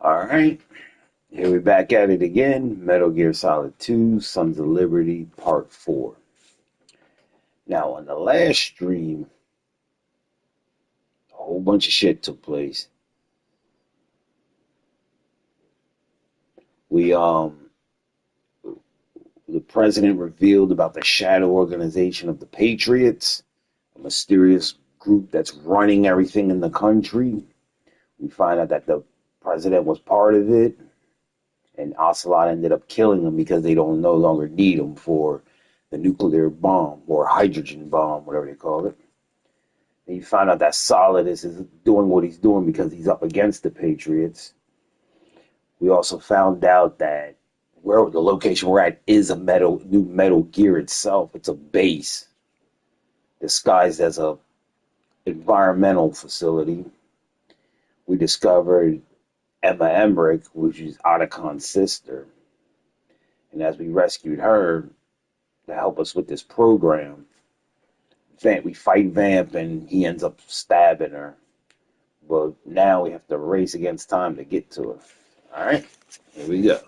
Alright, here we back at it again. Metal Gear Solid 2, Sons of Liberty, Part 4. Now, on the last stream, a whole bunch of shit took place. We, the president revealed about the shadow organization of the Patriots, a mysterious group that's running everything in the country. We find out that the president was part of it, and Ocelot ended up killing him because they don't no longer need him for the nuclear bomb or hydrogen bomb, whatever they call it. And you find out that Solid is doing what he's doing because he's up against the Patriots. We also found out that where the location we're at is a new Metal Gear itself. It's a base disguised as a environmental facility. We discovered Emma Emmerich, which is Otacon's sister. And as we rescued her to help us with this program, we fight Vamp and he ends up stabbing her. But now we have to race against time to get to her. Alright, here we go.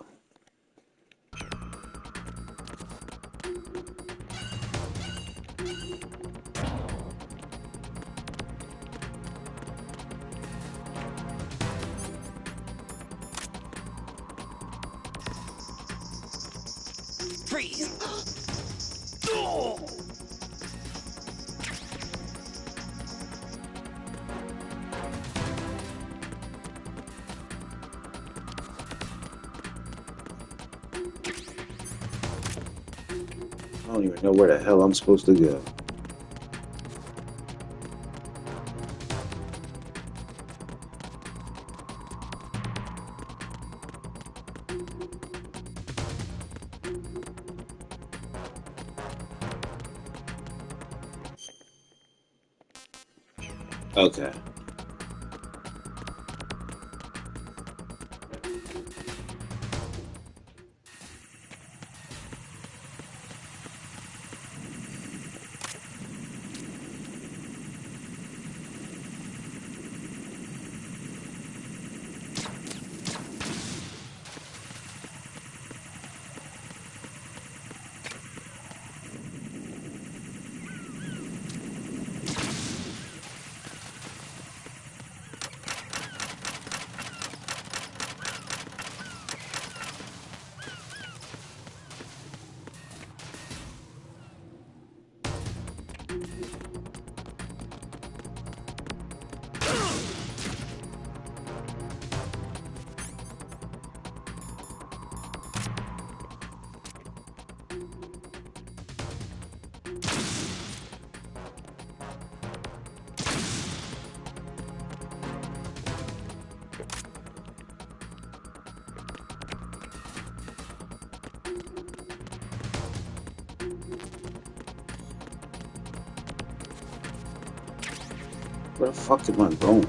Freeze! I don't even know where the hell I'm supposed to go. Okay. Where the fuck am I going?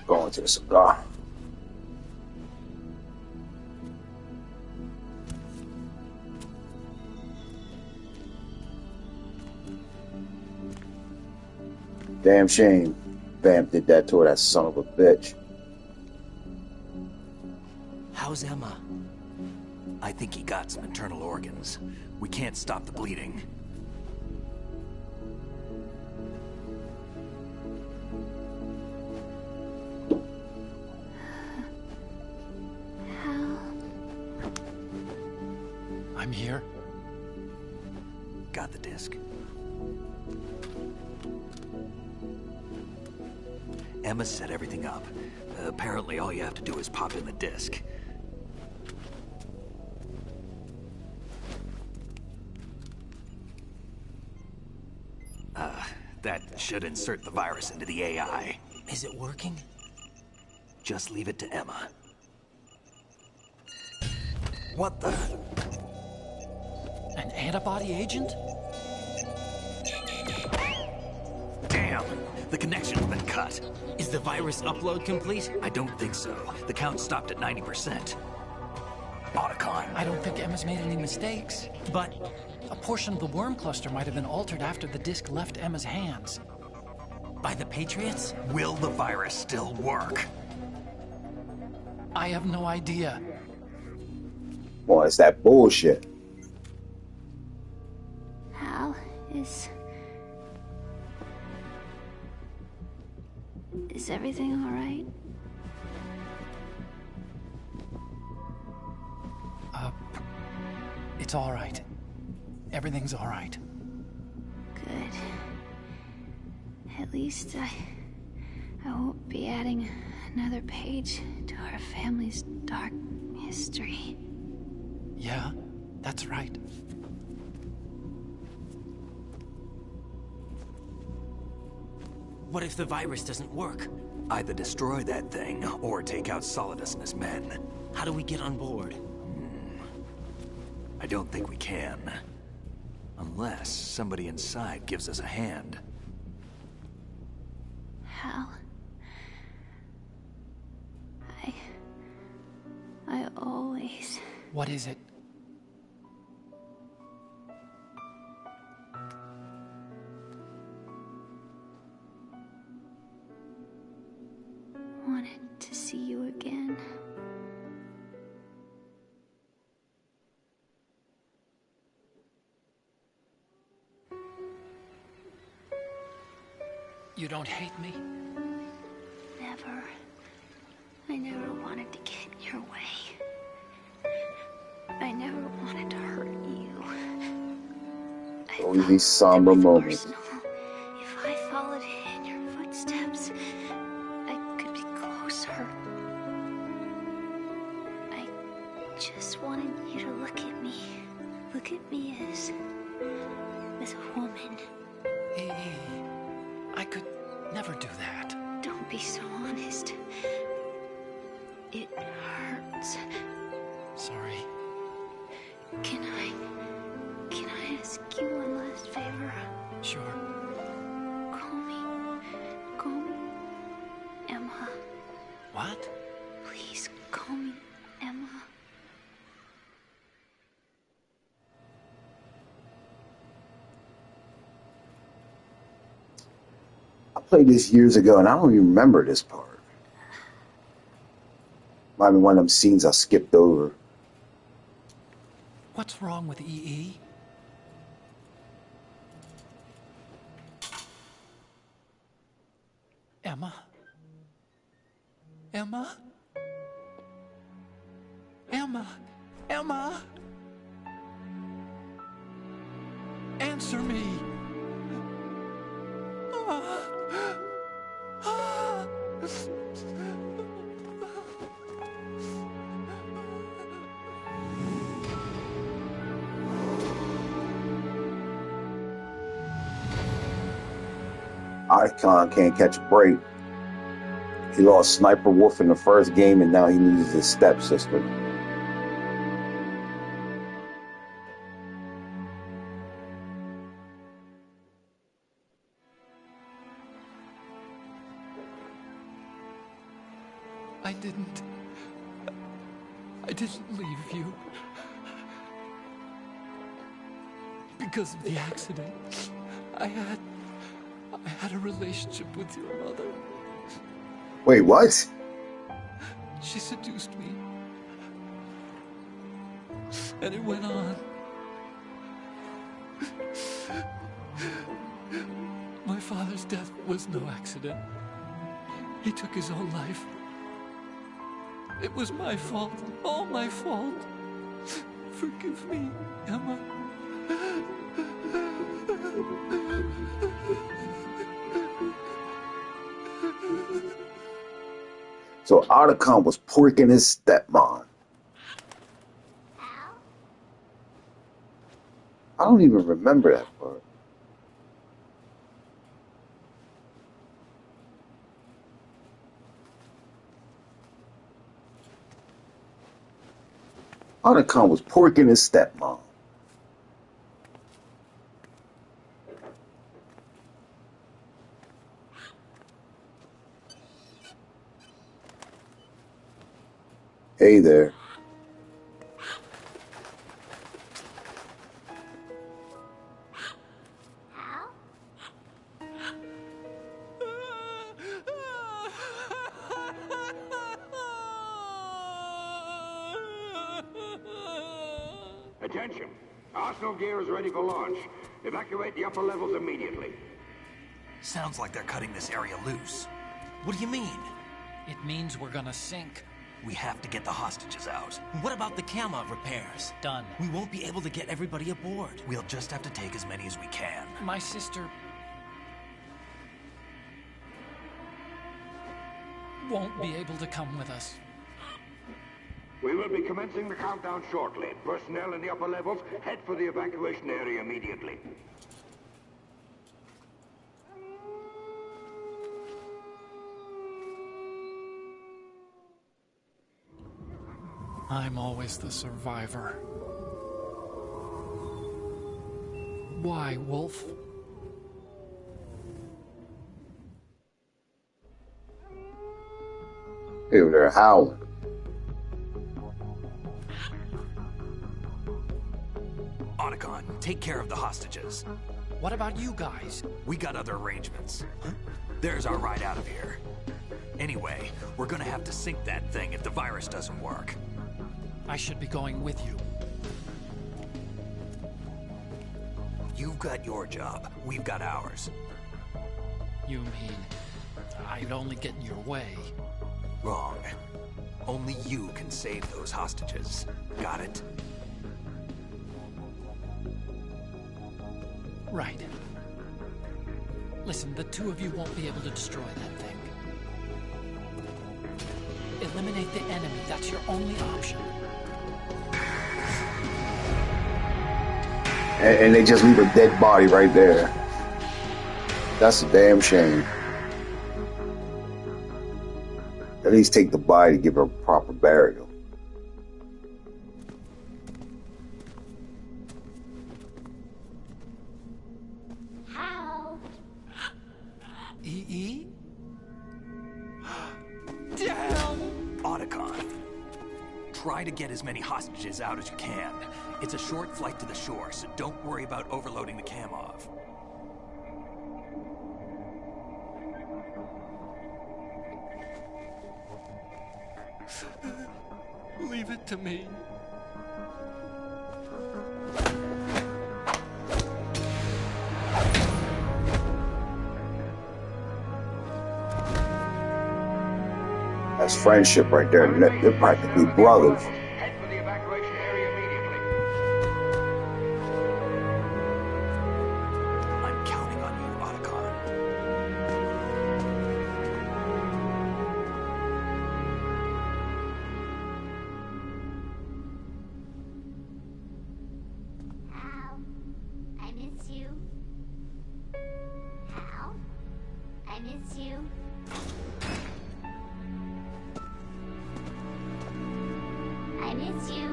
Going to the cigar. Damn shame Vamp did that to her, that son of a bitch. How's Emma? I think he got some internal organs. We can't stop the bleeding. I'm here. Got the disc. Emma set everything up. Apparently all you have to do is pop in the disc. That should insert the virus into the AI. Is it working? Just leave it to Emma. What the? An antibody agent? Damn! The connection's been cut. Is the virus upload complete? I don't think so. The count stopped at 90%. Otacon. I don't think Emma's made any mistakes. But a portion of the worm cluster might have been altered after the disk left Emma's hands. By the Patriots? Will the virus still work? I have no idea. Well, it's that bullshit. Hal, is everything all right? It's all right. Everything's all right. Good. At least I won't be adding another page to our family's dark history. Yeah, that's right. What if the virus doesn't work? Either destroy that thing, or take out Solidus and his men. How do we get on board? I don't think we can. Unless somebody inside gives us a hand. Hal, I always... What is it? wanted to see you again. You don't hate me? Never. I never wanted to get in your way. I never wanted to hurt you. Always these somber moments. Personal. If I followed in your footsteps, I could be closer. I just wanted you to look at me. Look at me as a woman. Hey, I could never do that. Don't be so honest. It hurts. Sorry. Can I ask you one last favor? Sure. Call me Emma. What? Please call me Emma. I played this years ago, and I don't even remember this part. Might be one of them scenes I skipped over. What's wrong with EE? Emma? Emma? Emma? Emma? Answer me! Icon can't catch a break. He lost Sniper Wolf in the first game, and now he loses his stepsister. I didn't leave you. Because of the accident, I had a relationship with your mother. Wait, what? She seduced me. And it went on. My father's death was no accident. He took his own life. It was my fault, all my fault. Forgive me, Emma. So Otacon was porking his stepmom. I don't even remember that part. Otacon was porking his stepmom. Hey there. Hal? Attention! Arsenal gear is ready for launch. Evacuate the upper levels immediately. Sounds like they're cutting this area loose. What do you mean? It means we're gonna sink. We have to get the hostages out. What about the camo repairs? Done. We won't be able to get everybody aboard. We'll just have to take as many as we can. My sister won't be able to come with us. We will be commencing the countdown shortly. Personnel in the upper levels, head for the evacuation area immediately. I'm always the survivor. Why, Wolf? Hey, they're howling. Otacon, take care of the hostages. What about you guys? We got other arrangements. There's our ride out of here. Anyway, we're gonna have to sink that thing if the virus doesn't work. I should be going with you. You've got your job, we've got ours. You mean I'd only get in your way? Wrong. Only you can save those hostages. Got it? Right. Listen, the two of you won't be able to destroy that thing. Eliminate the enemy. That's your only option. And they just leave a dead body right there. That's a damn shame. At least take the body to give her a proper burial. Hal? EE? Damn! Otacon, try to get as many hostages out as you can. It's a short flight to the shore, so don't worry about overloading the Kamov. Leave it to me. That's friendship right there. They're practically brothers. Head for the evacuation area immediately. I'm counting on you, Otacon. Hal? I miss you. Hal? I miss you. I miss you.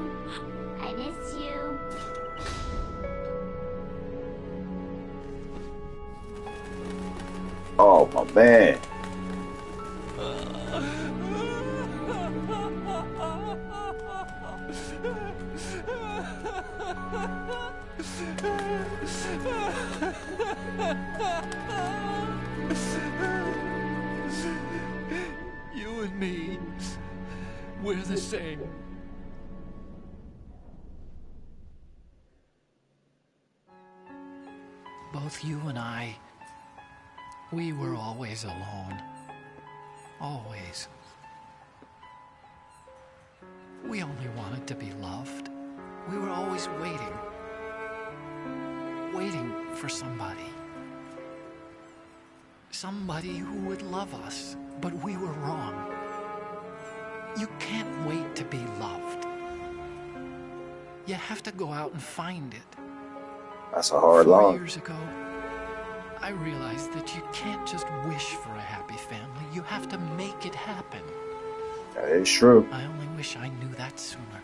I miss you. Oh my man. You and me, we're the same. Both you and I, we were always alone. Always. We only wanted to be loved. We were always waiting. Waiting for somebody. Somebody who would love us, but we were wrong. You can't wait to be loved. You have to go out and find it. That's a hard 4 line. years ago, I realized that you can't just wish for a happy family. You have to make it happen. That is true. I only wish I knew that sooner.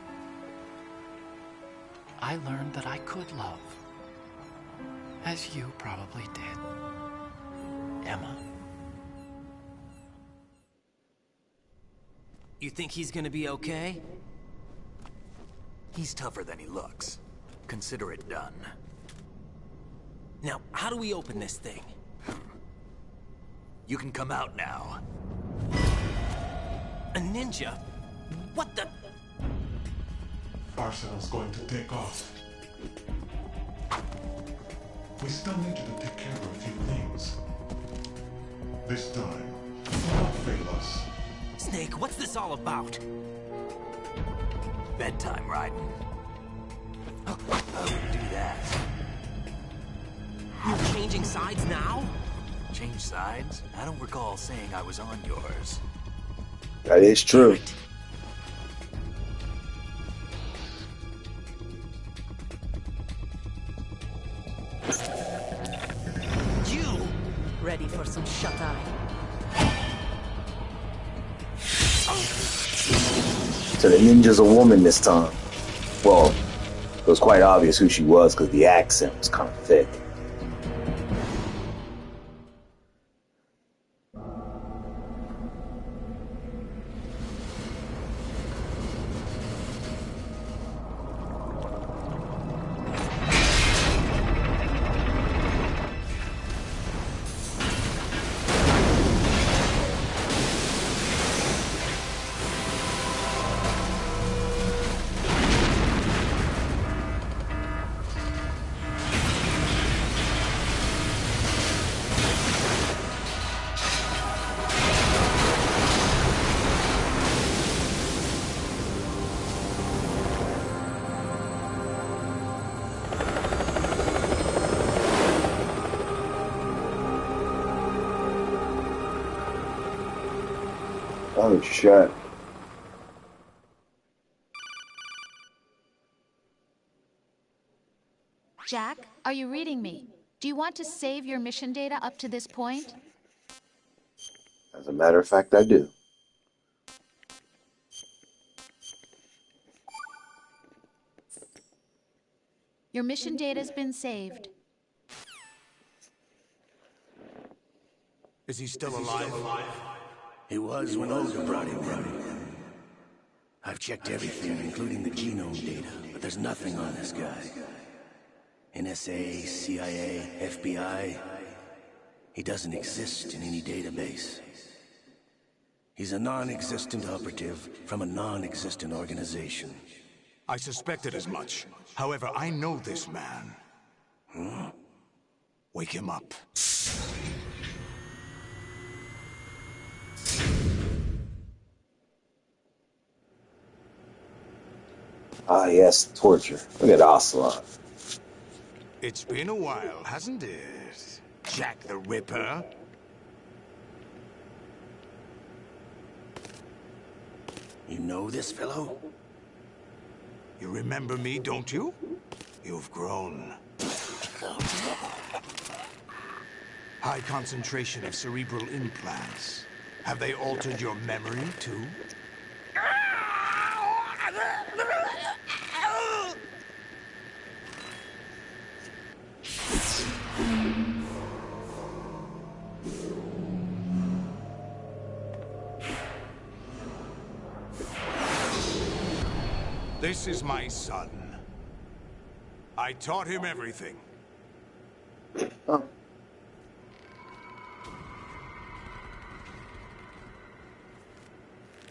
I learned that I could love, as you probably did, Emma. You think he's gonna be okay? He's tougher than he looks. Consider it done. Now, how do we open this thing? You can come out now. A ninja? What the? Arsenal's going to take off. We still need you to take care of a few things. This time, do not fail us. Snake, what's this all about? Bedtime, Raiden. I wouldn't do that. You're changing sides now? Change sides? I don't recall saying I was on yours. That is true. You! Ready for some shut-eye? So the ninja's a woman this time. Well, it was quite obvious who she was because the accent was kind of thick. Oh shit. Jack, are you reading me? Do you want to save your mission data up to this point? As a matter of fact, I do. Your mission data's been saved. Is he still alive? He was when Olga brought him in. I've checked everything, including the genome data, but there's nothing on this guy. NSA, CIA, FBI. He doesn't exist in any database. He's a non-existent operative from a non-existent organization. I suspected as much. However, I know this man. Huh? Wake him up. Ah, yes, torture. Look at Ocelot. It's been a while, hasn't it? Jack the Ripper? You know this fellow? You remember me, don't you? You've grown. High concentration of cerebral implants. Have they altered your memory, too? This is my son. I taught him everything. Oh.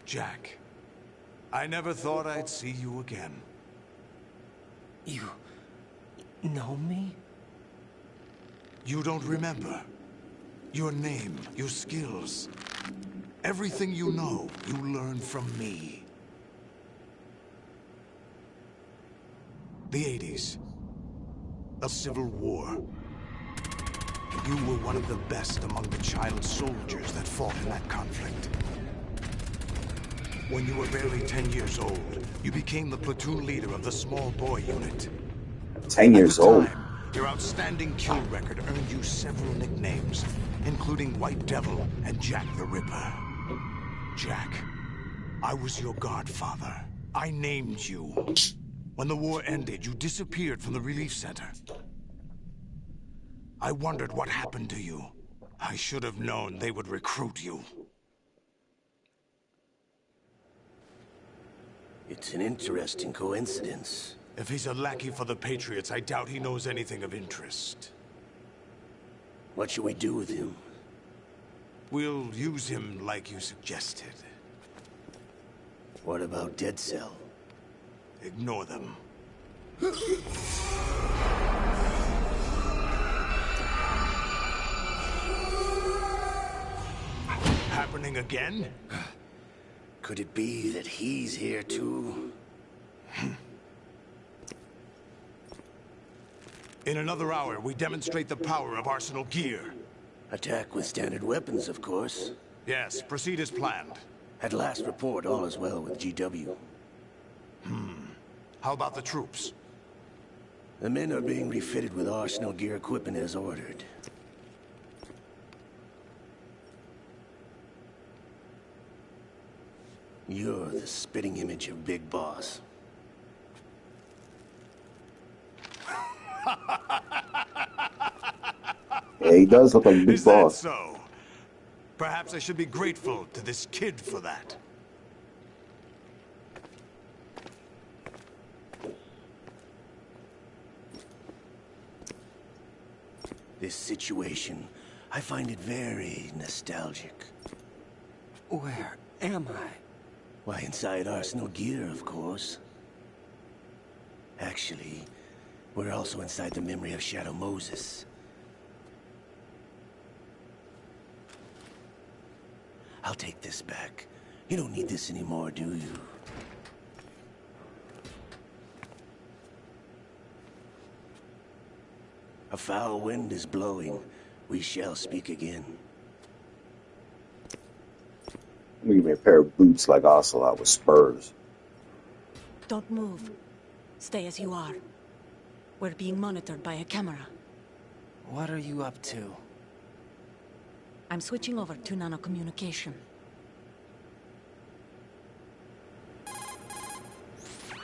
Jack, I never thought I'd see you again. You know me? You don't remember. Your name, your skills. Everything you know, you learned from me. The 80s. A civil war. You were one of the best among the child soldiers that fought in that conflict. When you were barely 10 years old, you became the platoon leader of the small boy unit. 10 years old? Your outstanding kill record earned you several nicknames, including White Devil and Jack the Ripper. Jack, I was your godfather. I named you. When the war ended, you disappeared from the relief center. I wondered what happened to you. I should have known they would recruit you. It's an interesting coincidence. If he's a lackey for the Patriots, I doubt he knows anything of interest. What should we do with him? We'll use him like you suggested. What about Dead Cell? Ignore them. Happening again? Could it be that he's here too? In another hour, we demonstrate the power of Arsenal gear. Attack with standard weapons, of course. Yes, proceed as planned. At last report, all is well with GW. How about the troops? The men are being refitted with Arsenal gear equipment as ordered. You're the spitting image of Big Boss. Yeah, he does look like Big Is that Boss. so? Perhaps I should be grateful to this kid for that. This situation, I find it very nostalgic. Where am I? Why, inside Arsenal gear, of course. Actually, we're also inside the memory of Shadow Moses. I'll take this back. You don't need this anymore, do you? A foul wind is blowing. We shall speak again. Give me a pair of boots like Ocelot with spurs. Don't move. Stay as you are. We're being monitored by a camera. What are you up to? I'm switching over to nanocommunication.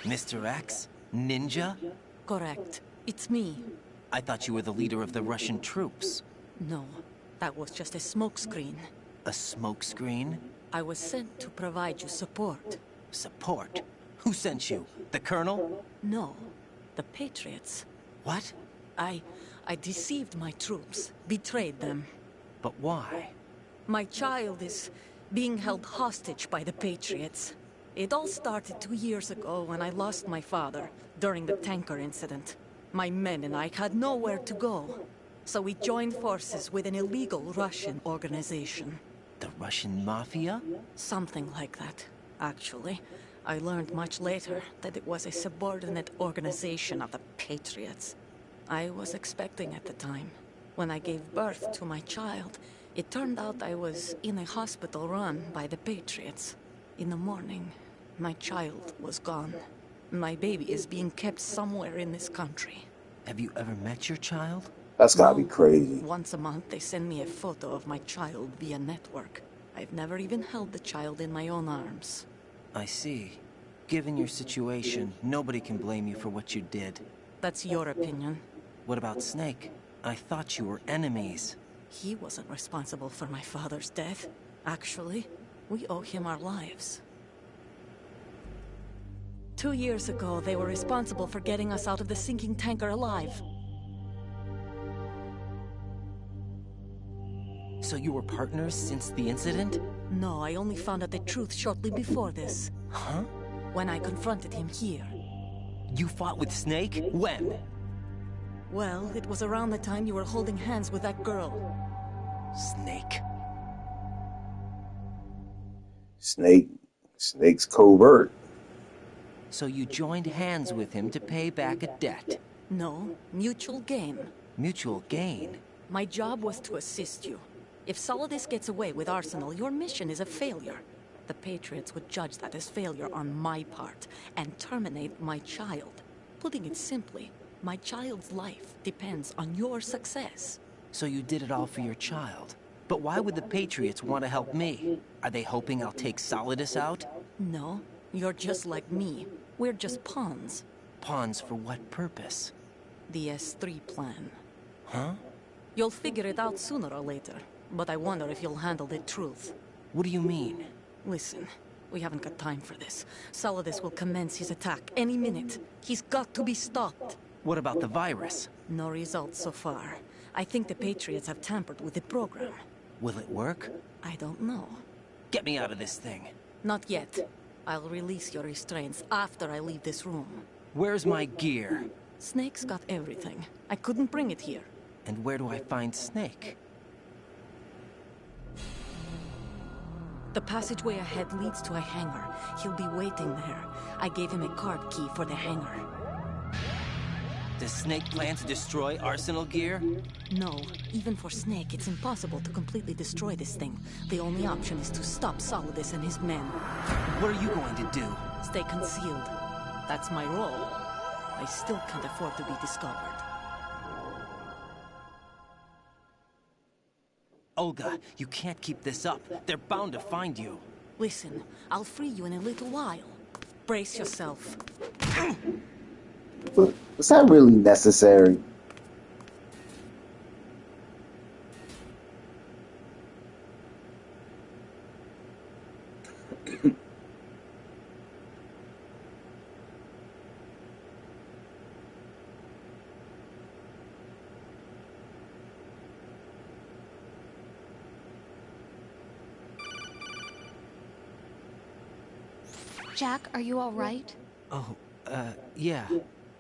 Mr. X? Ninja? Correct. It's me. I thought you were the leader of the Russian troops. No, that was just a smokescreen. A smokescreen? I was sent to provide you support. Support? Who sent you? The Colonel? No, the Patriots. What? I deceived my troops, betrayed them. But why? My child is being held hostage by the Patriots. It all started 2 years ago when I lost my father during the tanker incident. My men and I had nowhere to go, so we joined forces with an illegal Russian organization. The Russian Mafia? Something like that, actually. I learned much later that it was a subordinate organization of the Patriots. I was expecting at the time. When I gave birth to my child, it turned out I was in a hospital run by the Patriots. In the morning, my child was gone. My baby is being kept somewhere in this country. Have you ever met your child? That's gotta be crazy. Once a month, they send me a photo of my child via network. I've never even held the child in my own arms. I see. Given your situation, nobody can blame you for what you did. That's your opinion. What about Snake? I thought you were enemies. He wasn't responsible for my father's death. Actually, we owe him our lives. 2 years ago, they were responsible for getting us out of the sinking tanker alive. So you were partners since the incident? No, I only found out the truth shortly before this. Huh? When I confronted him here. You fought with Snake? When? Well, it was around the time you were holding hands with that girl. Snake. Snake's covert. So you joined hands with him to pay back a debt? No, mutual gain. Mutual gain? My job was to assist you. If Solidus gets away with Arsenal, your mission is a failure. The Patriots would judge that as failure on my part, and terminate my child. Putting it simply, my child's life depends on your success. So you did it all for your child. But why would the Patriots want to help me? Are they hoping I'll take Solidus out? No, you're just like me. We're just pawns. Pawns for what purpose? The S3 plan. Huh? You'll figure it out sooner or later, but I wonder if you'll handle the truth. What do you mean? Listen, We haven't got time for this. Solidus will commence his attack any minute. He's got to be stopped. What about the virus? No results so far. I think the Patriots have tampered with the program. Will it work? I don't know. Get me out of this thing. Not yet. I'll release your restraints after I leave this room. Where's my gear? Snake's got everything. I couldn't bring it here. And where do I find Snake? The passageway ahead leads to a hangar. He'll be waiting there. I gave him a card key for the hangar. Does Snake plan to destroy Arsenal gear? No. Even for Snake, it's impossible to completely destroy this thing. The only option is to stop Solidus and his men. What are you going to do? Stay concealed. That's my role. I still can't afford to be discovered. Olga, you can't keep this up. They're bound to find you. Listen, I'll free you in a little while. Brace yourself. Was that really necessary? Jack, are you all right? Oh, yeah.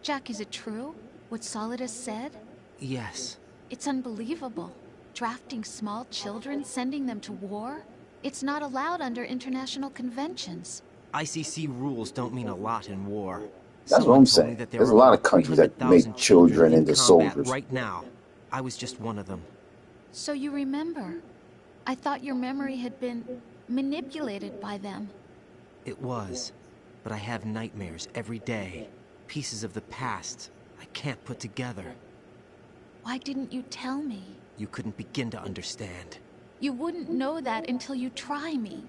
Jack, is it true? What Solidus said? Yes. It's unbelievable. Drafting small children, sending them to war? It's not allowed under international conventions. ICC rules don't mean a lot in war. That's what I'm saying. There's a lot of countries that make children into soldiers. Right now, I was just one of them. So you remember? I thought your memory had been manipulated by them. It was, but I have nightmares every day. Pieces of the past I can't put together. Why didn't you tell me? You couldn't begin to understand. You wouldn't know that until you try me.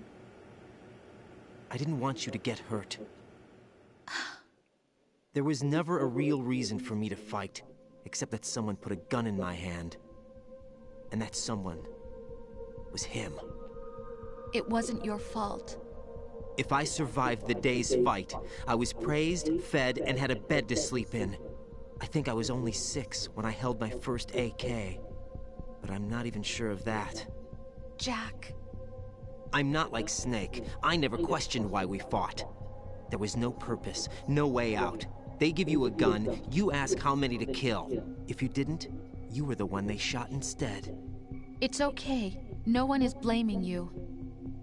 I didn't want you to get hurt. There was never a real reason for me to fight, except that someone put a gun in my hand. And that someone was him. It wasn't your fault. If I survived the day's fight, I was praised, fed, and had a bed to sleep in. I think I was only 6 when I held my first AK. But I'm not even sure of that. Jack. I'm not like Snake. I never questioned why we fought. There was no purpose, no way out. They give you a gun, you ask how many to kill. If you didn't, you were the one they shot instead. It's okay. No one is blaming you.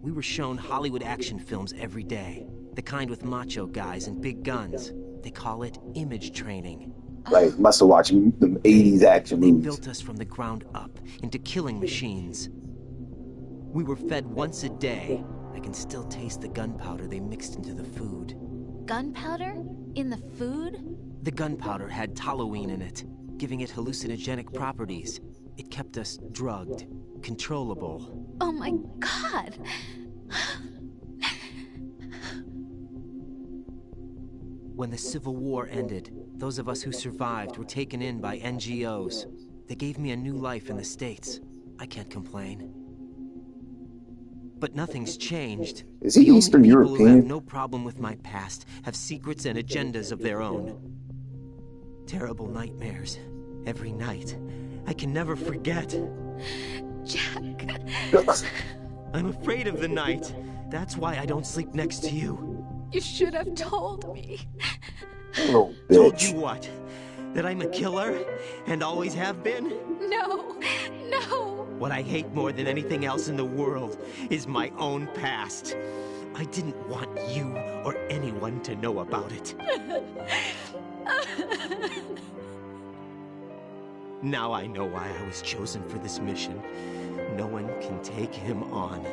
We were shown Hollywood action films every day. The kind with macho guys and big guns. They call it image training. Like, must have watched them 80s action movies. They built us from the ground up into killing machines. We were fed once a day. I can still taste the gunpowder they mixed into the food. Gunpowder? In the food? The gunpowder had toluene in it, giving it hallucinogenic properties. It kept us drugged, controllable. Oh my God! When the Civil War ended, those of us who survived were taken in by NGOs. They gave me a new life in the States. I can't complain. But nothing's changed. Is he Eastern European? The only people who have no problem with my past have secrets and agendas of their own. Terrible nightmares. Every night. I can never forget. Jack. I'm afraid of the night. That's why I don't sleep next to you. You should have told me. Little bitch. Told you what? That I'm a killer? And always have been? No. No. What I hate more than anything else in the world is my own past. I didn't want you or anyone to know about it. Now I know why I was chosen for this mission. No one can take him on,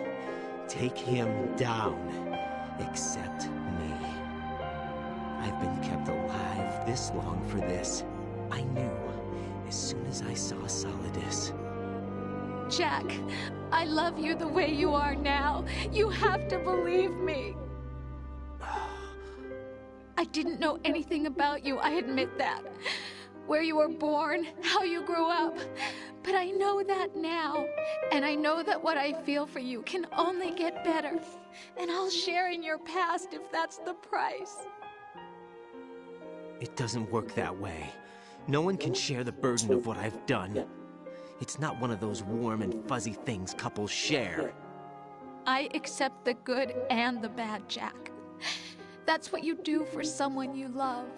take him down, except me. I've been kept alive this long for this. I knew as soon as I saw Solidus. Jack, I love you the way you are now. You have to believe me. I didn't know anything about you, I admit that. where you were born, how you grew up. But I know that now, and I know that what I feel for you can only get better. And I'll share in your past if that's the price. It doesn't work that way. No one can share the burden of what I've done. It's not one of those warm and fuzzy things couples share. I accept the good and the bad, Jack. That's what you do for someone you love.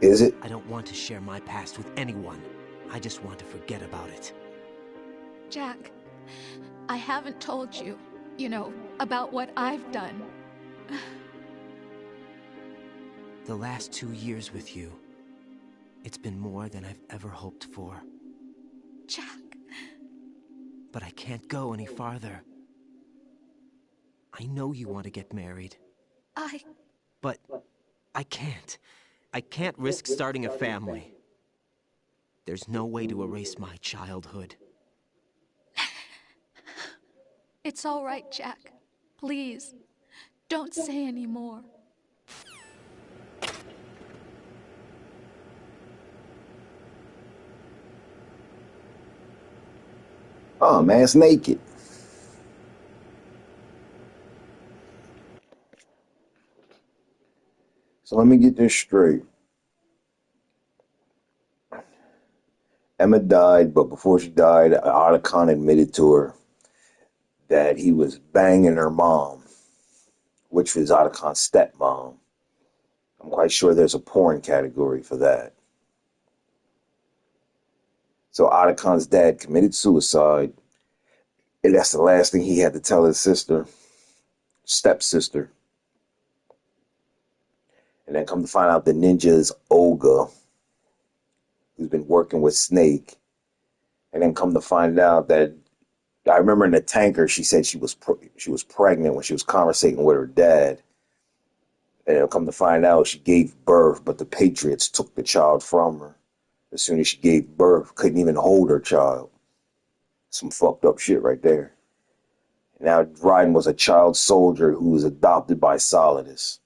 Is it? I don't want to share my past with anyone. I just want to forget about it. Jack, I haven't told you, about what I've done. The last 2 years with you, it's been more than I've ever hoped for. Jack. But I can't go any farther. I know you want to get married. But I can't. I can't risk starting a family. There's no way to erase my childhood. It's all right, Jack. Please, don't say any more. Oh, man, it's naked. So let me get this straight. Emma died, but before she died, Otacon admitted to her that he was banging her mom, which was Otacon's stepmom. I'm quite sure there's a porn category for that. So Otacon's dad committed suicide, and that's the last thing he had to tell his sister, stepsister. And then come to find out the ninja is Olga, who's been working with Snake. And then come to find out that, I remember in the tanker, she said she was pregnant when she was conversating with her dad. And then come to find out she gave birth, but the Patriots took the child from her. As soon as she gave birth, couldn't even hold her child. Some fucked up shit right there. Now Raiden was a child soldier who was adopted by Solidus.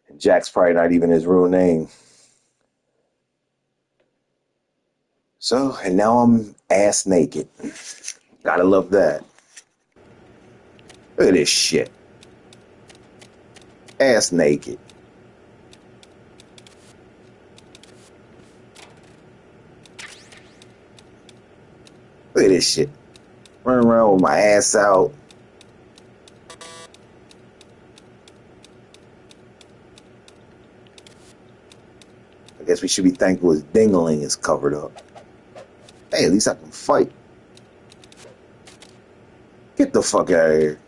And Jack's probably not even his real name. So, and now I'm ass naked. Gotta love that. Look at this shit. Ass naked. Look at this shit. Running around with my ass out. I guess we should be thankful his dingling is covered up. Hey, at least I can fight. Get the fuck out of here.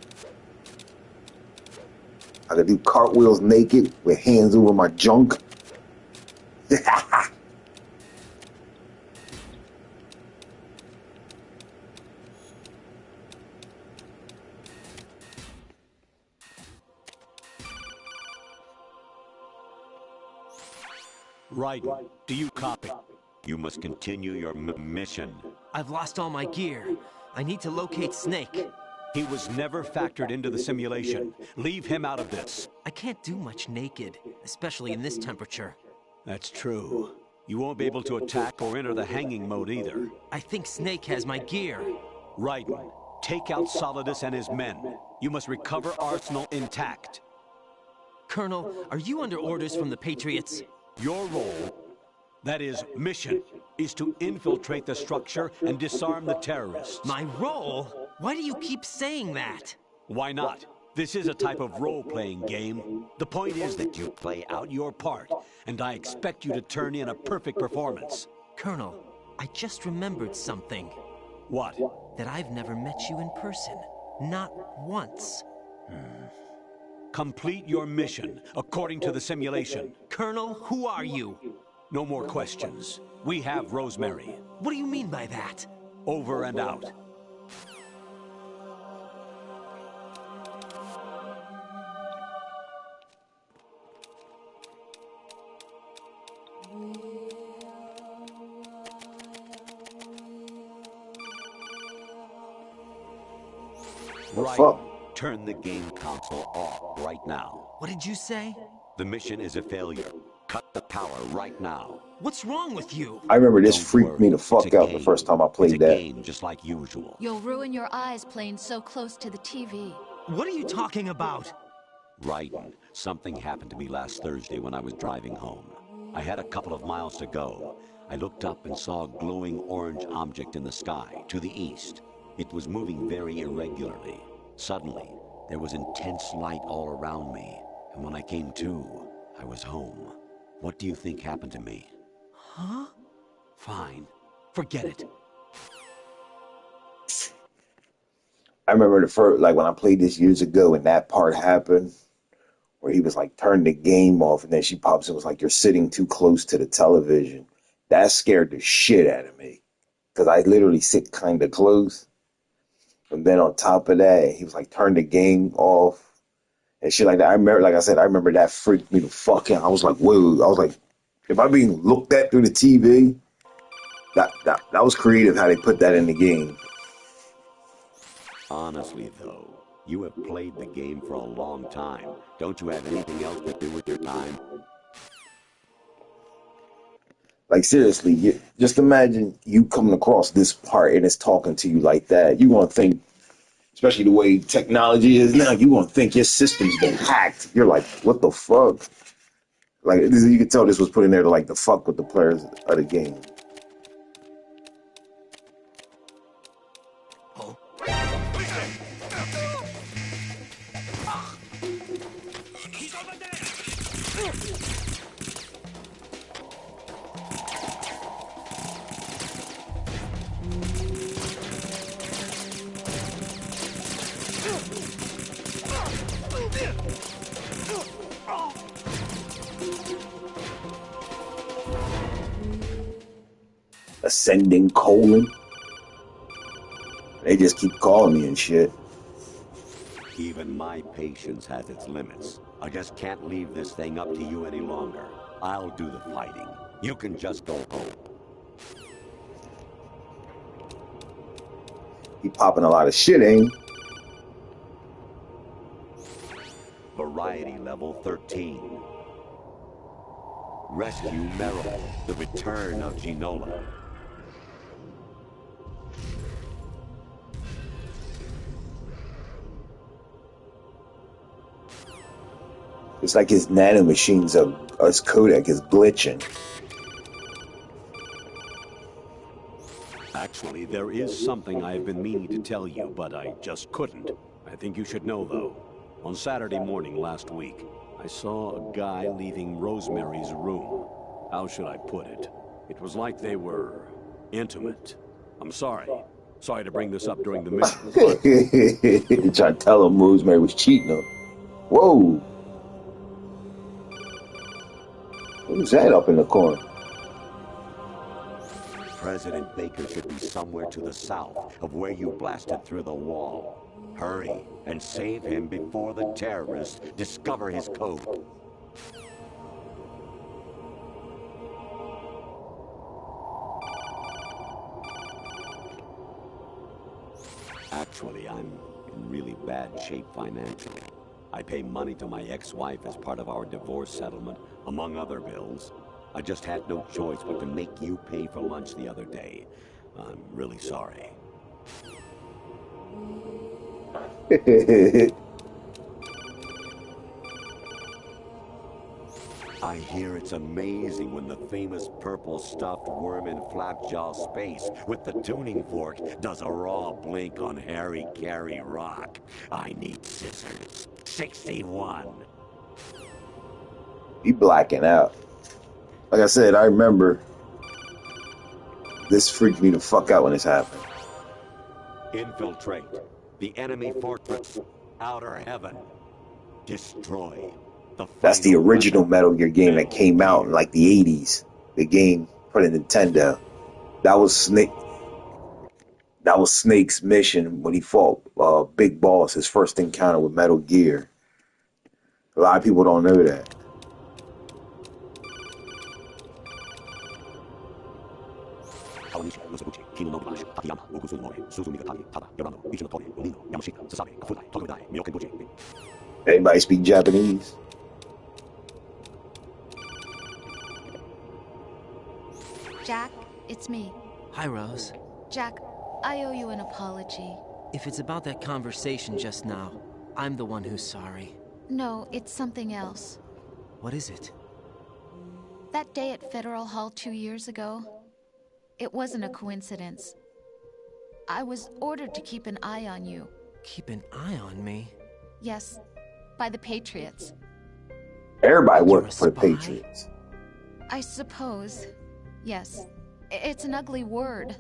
I can do cartwheels naked with hands over my junk. Raiden, do you copy? You must continue your mission. I've lost all my gear. I need to locate Snake. He was never factored into the simulation. Leave him out of this. I can't do much naked, especially in this temperature. That's true. You won't be able to attack or enter the hanging mode either. I think Snake has my gear. Raiden, take out Solidus and his men. You must recover Arsenal intact. Colonel, are you under orders from the Patriots? Your role, that is, mission, is to infiltrate the structure and disarm the terrorists. My role? Why do you keep saying that? Why not? This is a type of role-playing game. The point is that you play out your part, and I expect you to turn in a perfect performance. Colonel, I just remembered something. What? That I've never met you in person. Not once. Complete your mission, according to the simulation. Colonel, who are you? No more questions. We have Rosemary. What do you mean by that? Over and out. Right. Turn the game console off right now. What did you say? The mission is a failure. power right now. What's wrong with you? I remember this Don't freaked me worry, the fuck it's a out the game. first time I It's played a that. game just like usual. You'll ruin your eyes playing so close to the TV. What are you talking about? Raiden, something happened to me last Thursday when I was driving home. I had a couple of miles to go. I looked up and saw a glowing orange object in the sky, to the east. It was moving very irregularly. Suddenly, there was intense light all around me, and when I came to, I was home. What do you think happened to me? Huh? Fine. Forget it. I remember the first, like when I played this years ago and that part happened where he was like turning the game off and then she pops and was like, you're sitting too close to the television. That scared the shit out of me because I literally sit kind of close. And then on top of that, he was like, turn the game off and shit like that. I remember, like I said, I remember that freaked me the fuck out. I was like, whoa. I was like, if I'm being looked at through the TV, that was creative how they put that in the game. Honestly, though, you have played the game for a long time. Don't you have anything else to do with your time? Like, seriously, just imagine you coming across this part and it's talking to you like that. You want to think, especially the way technology is now, you want to think your system's been hacked. You're like, what the fuck? Like, you can tell this was put in there to, like, the fuck with the players of the game. Ascending colon. They just keep calling me and shit. Even my patience has its limits. I just can't leave this thing up to you any longer. I'll do the fighting. You can just go home. He popping a lot of shit, ain't he? Variety level 13. Rescue Meryl. The return of Ginola. It's like his nanomachines of his codec is glitching. Actually, there is something I've been meaning to tell you, but I just couldn't. I think you should know, though. On Saturday morning last week, I saw a guy leaving Rosemary's room. How should I put it? It was like they were intimate. I'm sorry. Sorry to bring this up during the mission. But... trying to tell him Rosemary was cheating on him. Whoa. Who's that up in the corner? President Baker should be somewhere to the south of where you blasted through the wall. Hurry and save him before the terrorists discover his code. Actually, I'm in really bad shape financially. I pay money to my ex-wife as part of our divorce settlement, among other bills. I just had no choice but to make you pay for lunch the other day. I'm really sorry. I hear it's amazing when the famous purple stuffed worm in Flapjaw space with the tuning fork does a raw blink on Harry Carey rock. I need scissors. 61. He blacking out. Like I said, I remember this freaked me the fuck out when this happened. Infiltrate the enemy fortress, Outer Heaven. Destroy the. That's the original Metal Gear game that came out in like the 80s. The game for the Nintendo. That was Snake. That was Snake's mission when he fought Big Boss, his first encounter with Metal Gear. A lot of people don't know that. Anybody speak Japanese? Jack, it's me. Hi, Rose. Jack, I owe you an apology. If it's about that conversation just now, I'm the one who's sorry. No, it's something else. What is it? That day at Federal Hall 2 years ago, it wasn't a coincidence. I was ordered to keep an eye on you. Keep an eye on me? Yes, by the Patriots. Everybody worked for the Patriots. I suppose. Yes. It's an ugly word.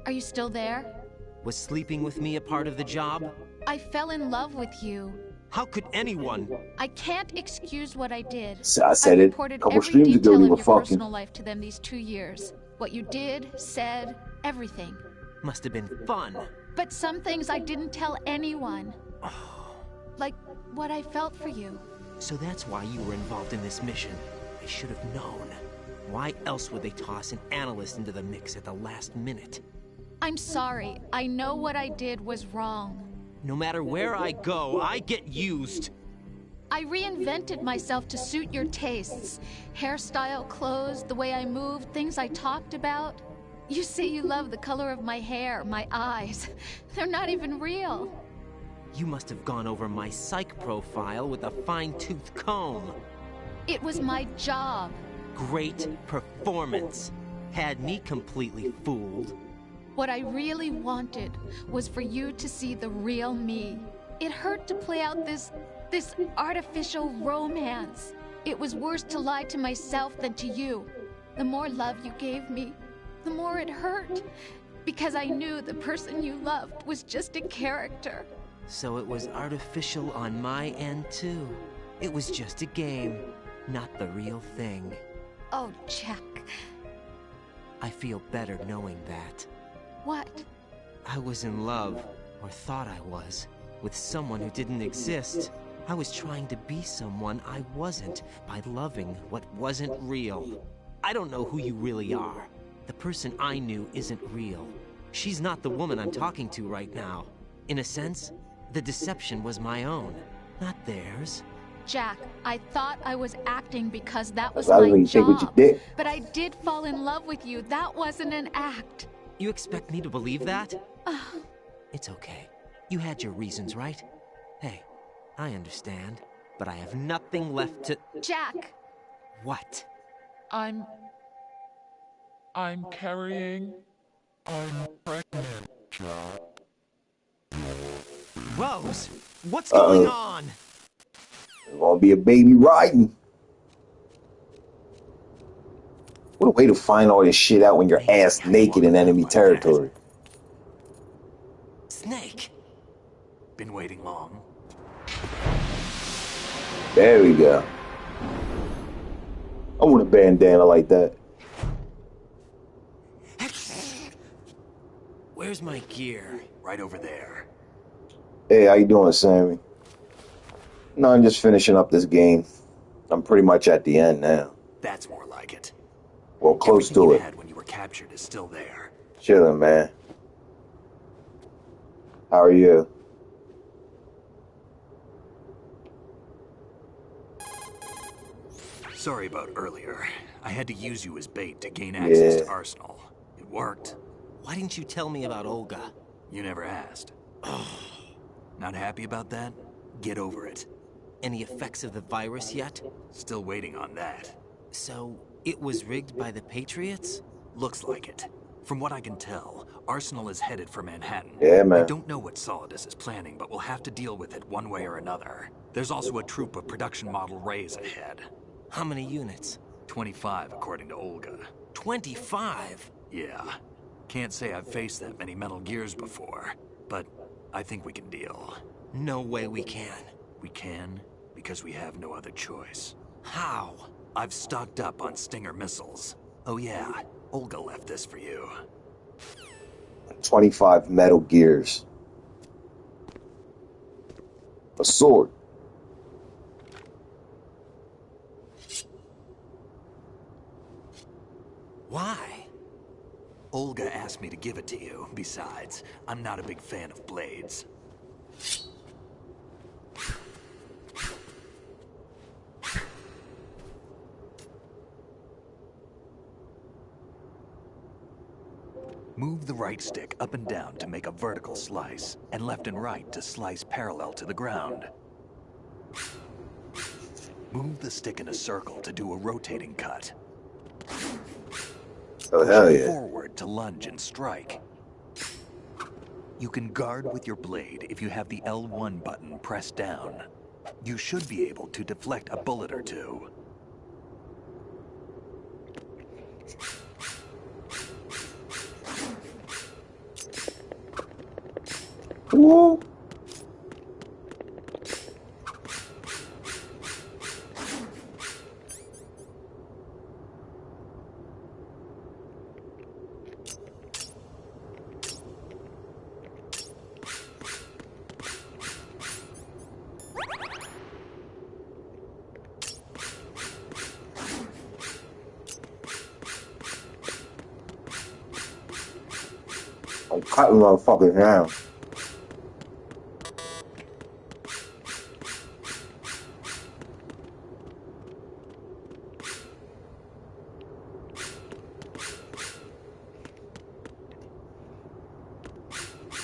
Are you still there? Was sleeping with me a part of the job? I fell in love with you. How could anyone? I can't excuse what I did. So I said it a couple streams ago. We were fucking. Personal life to them these 2 years. What you did, said, everything. Must have been fun. But some things I didn't tell anyone. Like what I felt for you. So that's why you were involved in this mission. I should have known. Why else would they toss an analyst into the mix at the last minute? I'm sorry. I know what I did was wrong. No matter where I go, I get used. I reinvented myself to suit your tastes. Hairstyle, clothes, the way I moved, things I talked about. You say you love the color of my hair, my eyes. They're not even real. You must have gone over my psych profile with a fine-tooth comb. It was my job. Great performance. Had me completely fooled. What I really wanted was for you to see the real me. It hurt to play out this artificial romance. It was worse to lie to myself than to you. The more love you gave me, the more it hurt. Because I knew the person you loved was just a character. So it was artificial on my end too. It was just a game, not the real thing. Oh, Jack. I feel better knowing that. What? I was in love, or thought I was, with someone who didn't exist. I was trying to be someone I wasn't by loving what wasn't real. I don't know who you really are. The person I knew isn't real. She's not the woman I'm talking to right now. In a sense, the deception was my own, not theirs. Jack, I thought I was acting because that was my job. But I did fall in love with you. That wasn't an act. You expect me to believe that? It's okay. You had your reasons, right? Hey, I understand, but I have nothing left to... Jack! What? I'm carrying... I'm pregnant, Jack. Rose, what's going on? There's gonna be a baby riding. What a way to find all this shit out when you're ass naked in enemy territory. Snake. Been waiting long. There we go. I want a bandana like that. Where's my gear? Right over there. Hey, how you doing, Sammy? No, I'm just finishing up this game. I'm pretty much at the end now. That's more like it. Well, close to it. Had when you were captured is still there. Chillin', man. How are you? Sorry about earlier. I had to use you as bait to gain access to Arsenal. It worked. Why didn't you tell me about Olga? You never asked. Not happy about that? Get over it. Any effects of the virus yet? Still waiting on that. So, it was rigged by the Patriots? Looks like it. From what I can tell, Arsenal is headed for Manhattan. Yeah, man. I don't know what Solidus is planning, but we'll have to deal with it one way or another. There's also a troop of production model Rays ahead. How many units? 25, according to Olga. 25? Yeah. Can't say I've faced that many Metal Gears before, but I think we can deal. No way we can. We can, because we have no other choice. How? I've stocked up on Stinger missiles. Oh yeah, Olga left this for you. 25 Metal Gears. A sword. Why? Olga asked me to give it to you. Besides, I'm not a big fan of blades. Move the right stick up and down to make a vertical slice, and left and right to slice parallel to the ground. Move the stick in a circle to do a rotating cut. Oh, hell Push it yeah. forward to lunge and strike. You can guard with your blade if you have the L1 button pressed down. You should be able to deflect a bullet or two. Woo. I'm cutting motherfuckers down.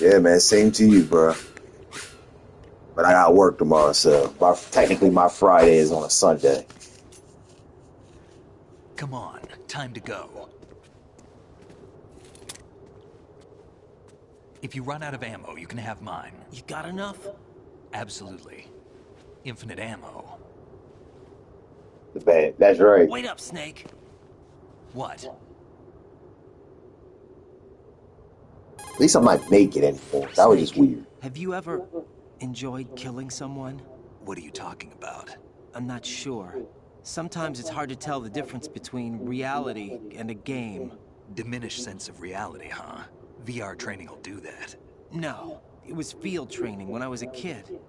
Yeah, man, same to you, bro. But I got work tomorrow, so technically my Friday is on a Sunday. Come on, time to go. If you run out of ammo, you can have mine. You got enough? Absolutely. Infinite ammo. That's right. Wait up, Snake. What? At least I'm not naked anymore. That was just weird. Have you ever enjoyed killing someone? What are you talking about? I'm not sure. Sometimes it's hard to tell the difference between reality and a game. Diminished sense of reality, huh? VR training will do that. No, it was field training when I was a kid.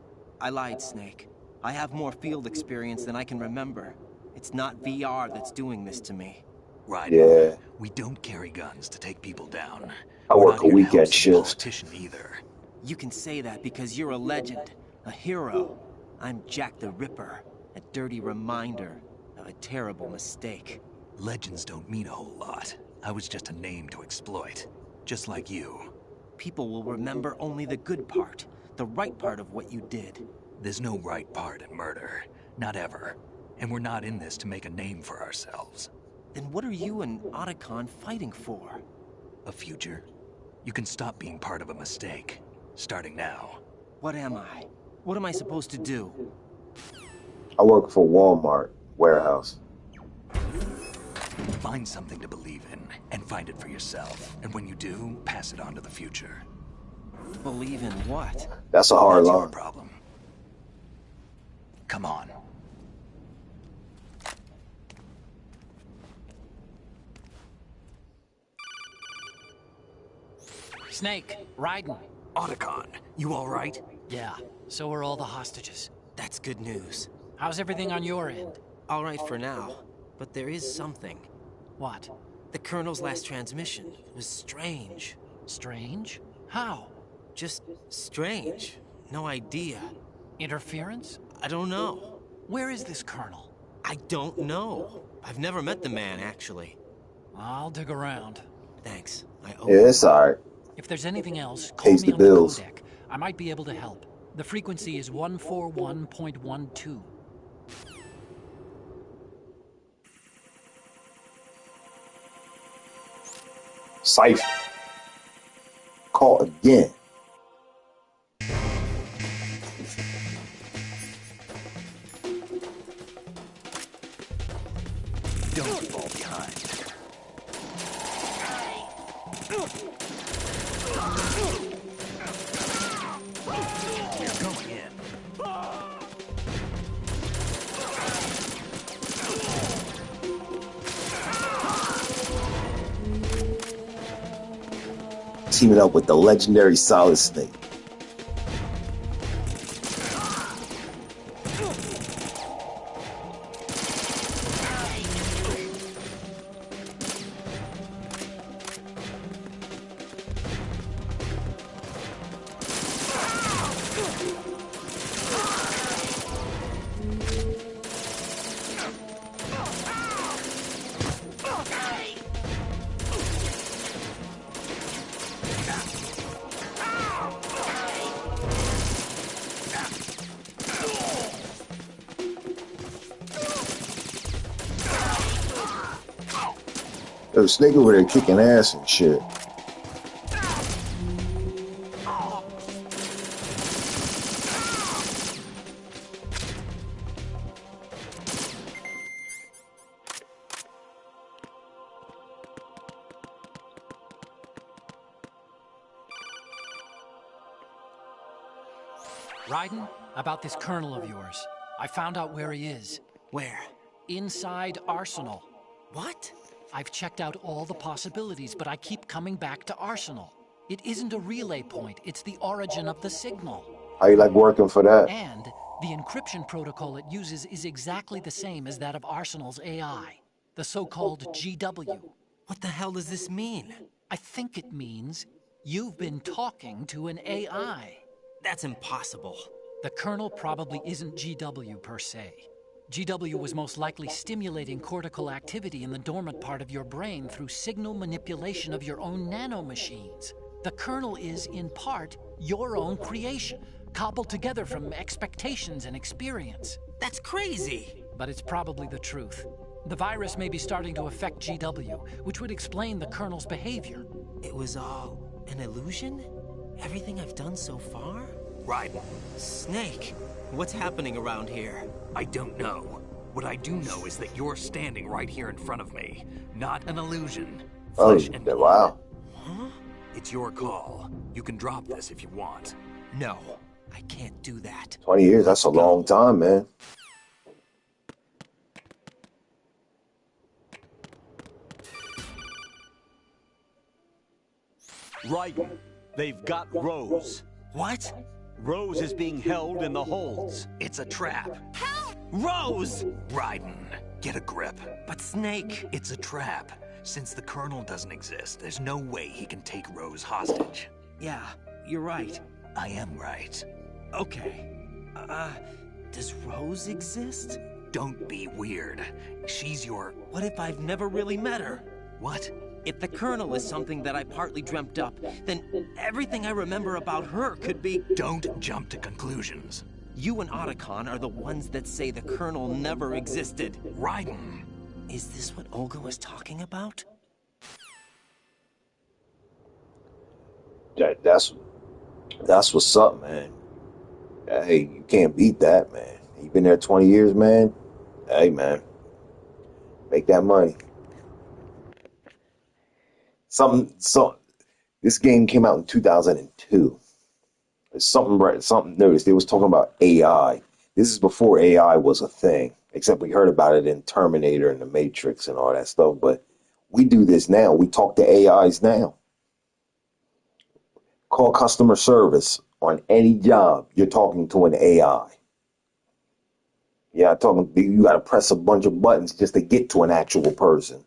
I lied, Snake. I have more field experience than I can remember. It's not VR that's doing this to me. Right. Yeah. We don't carry guns to take people down. I We're work not a here to weekend help some shift. politician either. You can say that because you're a legend, a hero. I'm Jack the Ripper, a dirty reminder of a terrible mistake. Legends don't mean a whole lot. I was just a name to exploit. Just like you. People will remember only the good part, the right part of what you did. There's no right part in murder. Not ever. And we're not in this to make a name for ourselves. Then what are you and Otacon fighting for? A future? You can stop being part of a mistake. Starting now. What am I? What am I supposed to do? I work for Walmart warehouse. Find something to believe in, and find it for yourself. And when you do, pass it on to the future. Believe in what? That's a hard That's your line. problem. Come on. Snake, Raiden. Otacon, you all right? Yeah, so are all the hostages. That's good news. How's everything on your end? All right for now, but there is something. What? The Colonel's last transmission was strange. Strange? How? Just strange. No idea. Interference? I don't know. Where is this Colonel? I don't know. I've never met the man, actually. I'll dig around. Thanks. I owe Yeah, it's alright. If there's anything else, call Pays me the on bills. the codec. I might be able to help. The frequency is 141.12. Cypher. Call again. Don't fall behind. We're going in. Teaming up with the legendary Solid Snake. There's a Snake over there kicking ass and shit. Raiden, about this colonel of yours. I found out where he is. Where? Inside Arsenal. What? I've checked out all the possibilities, but I keep coming back to Arsenal. It isn't a relay point, it's the origin of the signal. How you like working for that? And the encryption protocol it uses is exactly the same as that of Arsenal's AI, the so-called GW. What the hell does this mean? I think it means you've been talking to an AI. That's impossible. The Colonel probably isn't GW per se. GW was most likely stimulating cortical activity in the dormant part of your brain through signal manipulation of your own nanomachines. The Colonel is, in part, your own creation, cobbled together from expectations and experience. That's crazy! But it's probably the truth. The virus may be starting to affect GW, which would explain the Colonel's behavior. It was all an illusion? Everything I've done so far? Raiden. Snake, what's happening around here? I don't know. What I do know is that you're standing right here in front of me. Not an illusion. Flesh and blood. Wow. Huh? It's your call. You can drop this if you want. No, I can't do that. 20 years, that's a long time, man. Raiden, they've got Rose. What? Rose is being held in the holds. It's a trap. Help! Rose! Raiden, get a grip. But Snake... It's a trap. Since the Colonel doesn't exist, there's no way he can take Rose hostage. Yeah, you're right. I am right. Okay. Does Rose exist? Don't be weird. She's your... What if I've never really met her? What? If the Colonel is something that I partly dreamt up, then everything I remember about her could be... Don't jump to conclusions. You and Otacon are the ones that say the Colonel never existed. Raiden. Is this what Olga was talking about? That's what's up, man. Hey, you can't beat that, man. You've been there 20 years, man. Hey, man. Make that money. This game came out in 2002. Something noticed. They was talking about AI. This is before AI was a thing, except we heard about it in Terminator and The Matrix and all that stuff. But we do this now. We talk to AIs now. Call customer service on any job. You're talking to an AI. Yeah, you got to press a bunch of buttons just to get to an actual person.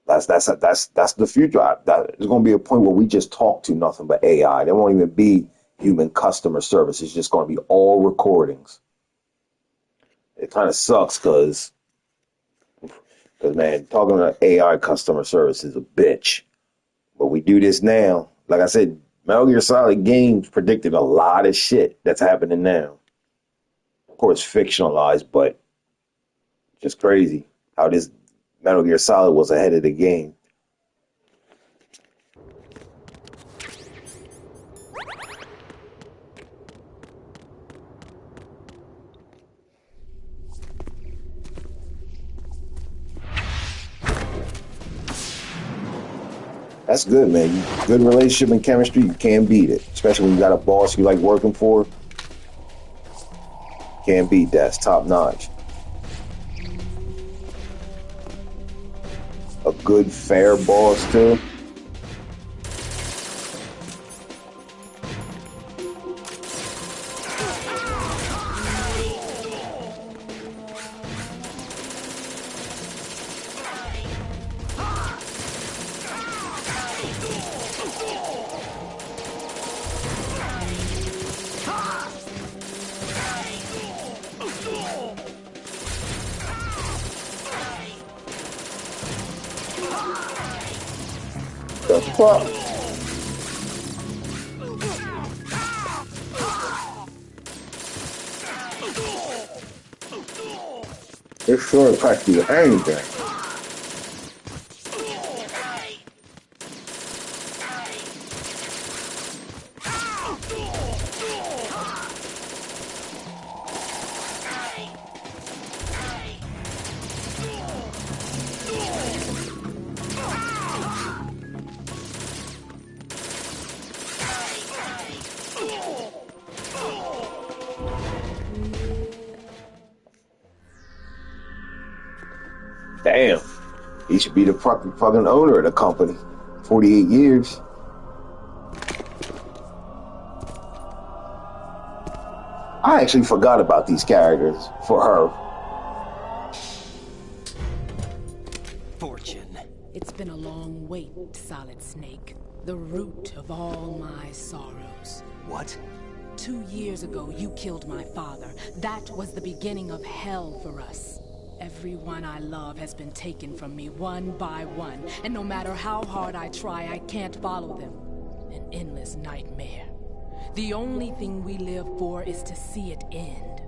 That's the future. There's going to be a point where we just talk to nothing but AI. There won't even be human customer service. It's just going to be all recordings. It kind of sucks because man, talking to AI customer service is a bitch. But we do this now. Like I said, Metal Gear Solid games predicted a lot of shit that's happening now. Of course, fictionalized, but just crazy how this Metal Gear Solid was ahead of the game. That's good, man. Good relationship and chemistry, you can't beat it. Especially when you got a boss you like working for. Can't beat that. It's top notch. A good, fair boss, too. The fuck? This sword attacks you to anything. He should be the fucking owner of the company. 48 years. I actually forgot about these characters for her. Fortune. It's been a long wait, Solid Snake. The root of all my sorrows. What? 2 years ago, you killed my father. That was the beginning of hell for us. Everyone I love has been taken from me one by one, and no matter how hard I try, I can't follow them. An endless nightmare. The only thing we live for is to see it end.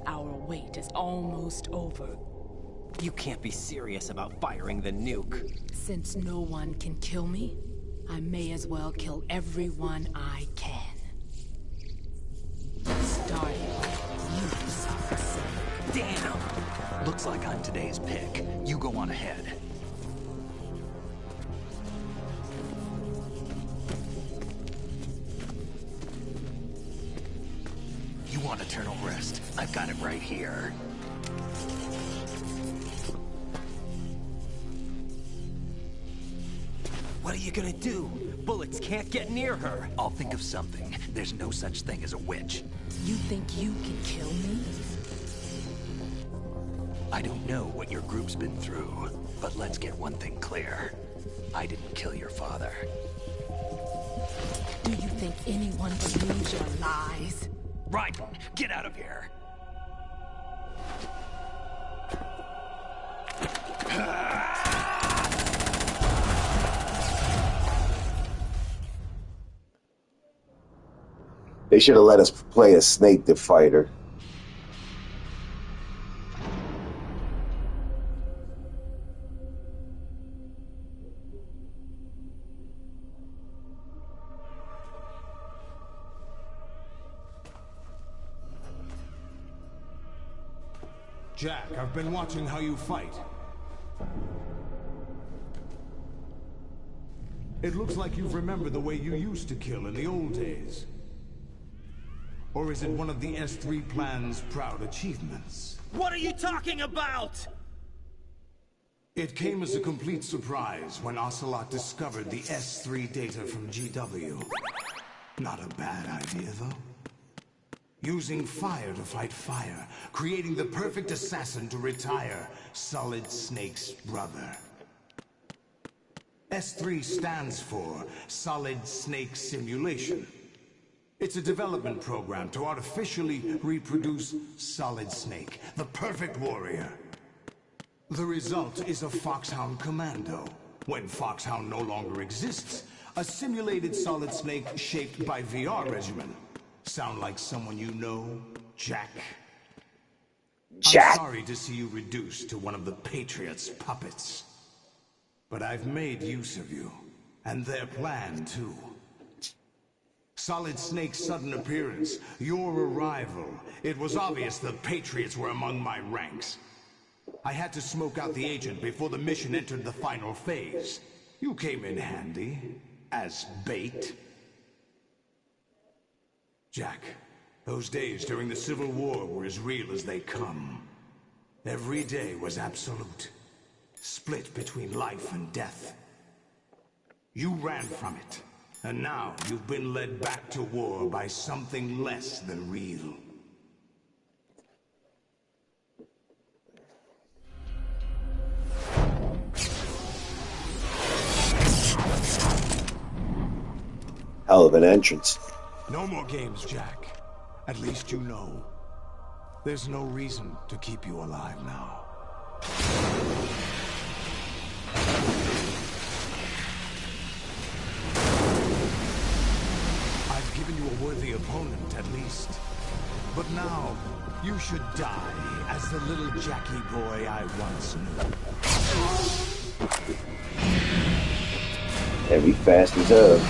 Our wait is almost over. You can't be serious about firing the nuke. Since no one can kill me, I may as well kill everyone I can. Starting with you, Solid Snake. Damn! Looks like I'm today's pick. You go on ahead. You want eternal rest? I've got it right here. What are you gonna do? Bullets can't get near her. I'll think of something. There's no such thing as a witch. You think you can kill me? I don't know what your group's been through, but let's get one thing clear. I didn't kill your father. Do you think anyone believes your lies? Raiden, get out of here! They should have let us play a Snake the Fighter. Jack, I've been watching how you fight. It looks like you've remembered the way you used to kill in the old days. Or is it one of the S3 plan's proud achievements? What are you talking about? It came as a complete surprise when Ocelot discovered the S3 data from GW. Not a bad idea, though. Using fire to fight fire, creating the perfect assassin to retire Solid Snake's brother. S3 stands for Solid Snake Simulation. It's a development program to artificially reproduce Solid Snake, the perfect warrior. The result is a Foxhound Commando. When Foxhound no longer exists, a simulated Solid Snake shaped by VR regimen. Sound like someone you know, Jack? Jack? I'm sorry to see you reduced to one of the Patriots' puppets. But I've made use of you, and their plan too. Solid Snake's sudden appearance, your arrival. It was obvious the Patriots were among my ranks. I had to smoke out the agent before the mission entered the final phase. You came in handy, as bait. Jack, those days during the Civil War were as real as they come. Every day was absolute, split between life and death. You ran from it, and now you've been led back to war by something less than real. Hell of an entrance. No more games, Jack. At least you know. There's no reason to keep you alive now. I've given you a worthy opponent, at least. But now, you should die as the little Jackie boy I once knew. And we fast as hell.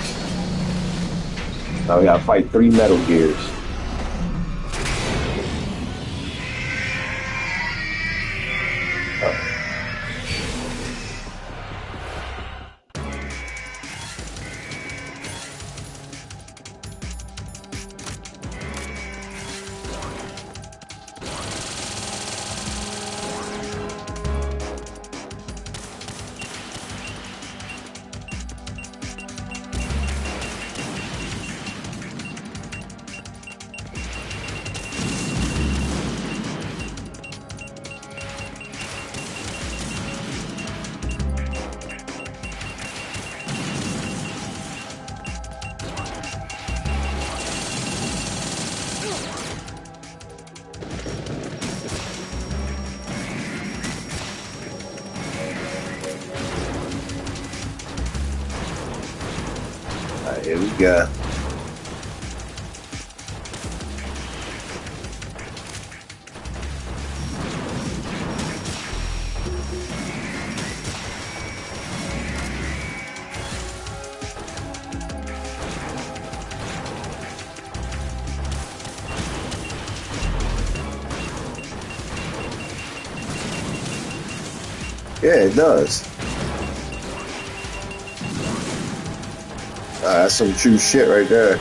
Now we gotta fight 3 Metal Gears. Alright, here we go. Yeah, it does. That's some true shit right there.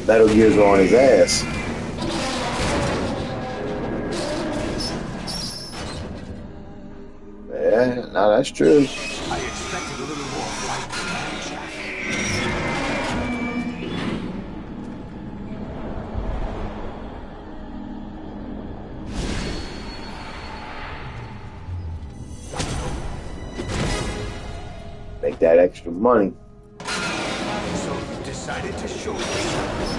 Metal Gear's on his ass. Yeah, no, that's true. I expected a little more fight than that, Jack. Make that extra money. So you decided to show yourself.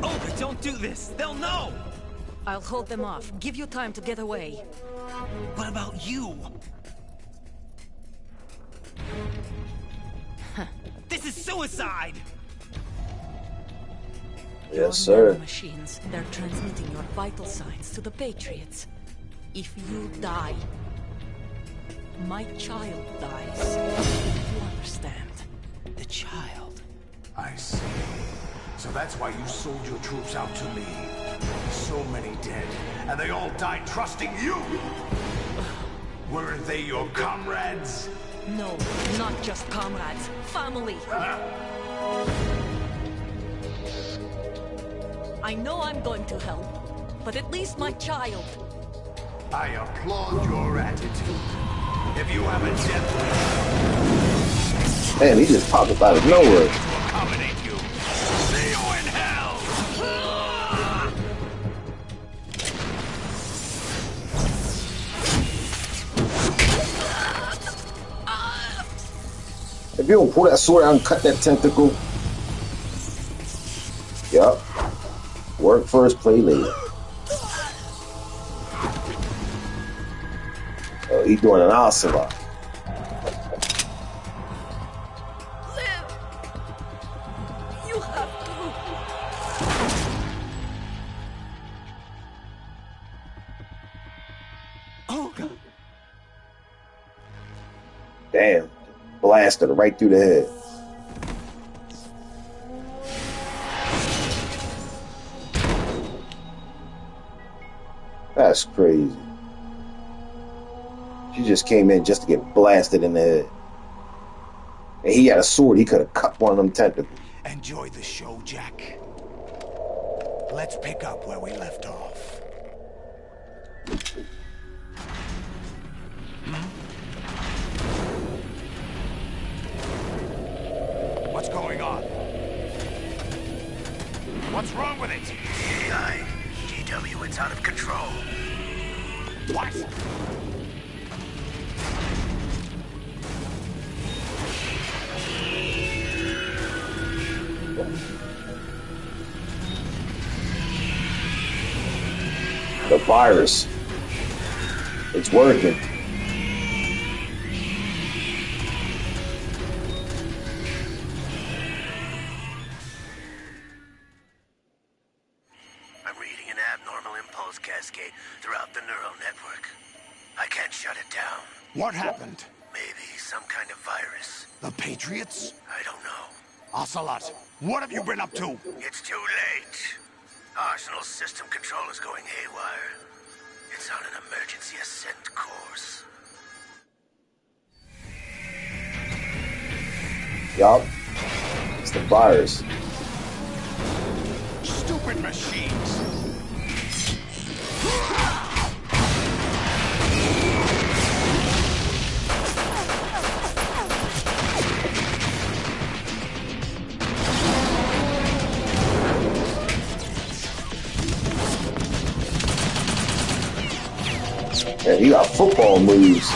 Oh, don't do this! They'll know! I'll hold them off. Give you time to get away. What about you? This is suicide! Yes, sir. Machines, they're transmitting your vital signs to the Patriots. If you die, my child dies. You understand? The child. I see. So that's why you sold your troops out to me. So many dead, and they all died trusting you! Weren't they your comrades? No, not just comrades. Family! I know I'm going to hell, but at least my child. I applaud your attitude. If you have a death wish... Man, he just popped up out of nowhere. ...to accommodate you. See you in hell! If you don't pull that sword out and cut that tentacle. Yup. Work first, play later. Oh, he's doing an ocelot. Live! You have to. Oh, God. Damn. Blasted right through the head. That's crazy. She just came in just to get blasted in the head. And he had a sword, he could have cut one of them tentacles. Enjoy the show, Jack. Let's pick up where we left off. What's going on? What's wrong with it? AI, GW, it's out of control. What? The virus. It's working. I'm reading an abnormal impulse cascade throughout the neural network. I can't shut it down. What happened? Maybe some kind of virus. The Patriots? I don't know. Ocelot, what have you been up to? It's too late. Arsenal's system control is going haywire. It's on an emergency ascent course. Yup. It's the virus. Stupid machines! Yeah, he got football moves.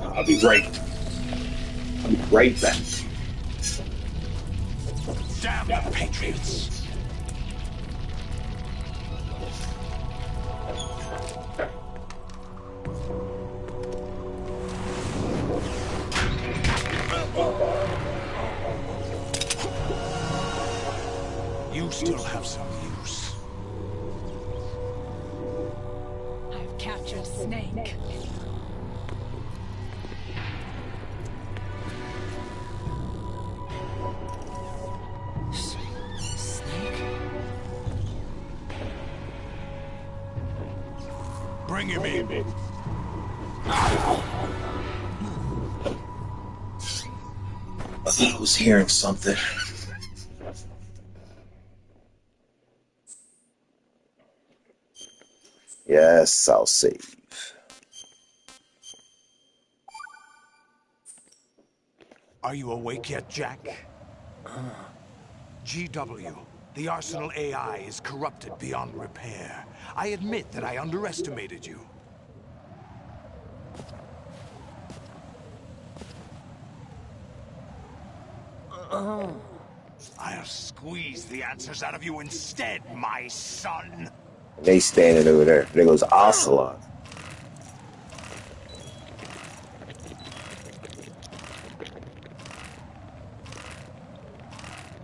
I'll be great. I'll be great then. Damn the Patriots! You still have some use. I've captured Snake. Bring him in. I thought I was hearing something. Yes, I'll save. Are you awake yet, Jack? GW, the Arsenal AI is corrupted beyond repair. I admit that I underestimated you. I'll squeeze the answers out of you instead, my son. They standing over there. There goes Ocelot.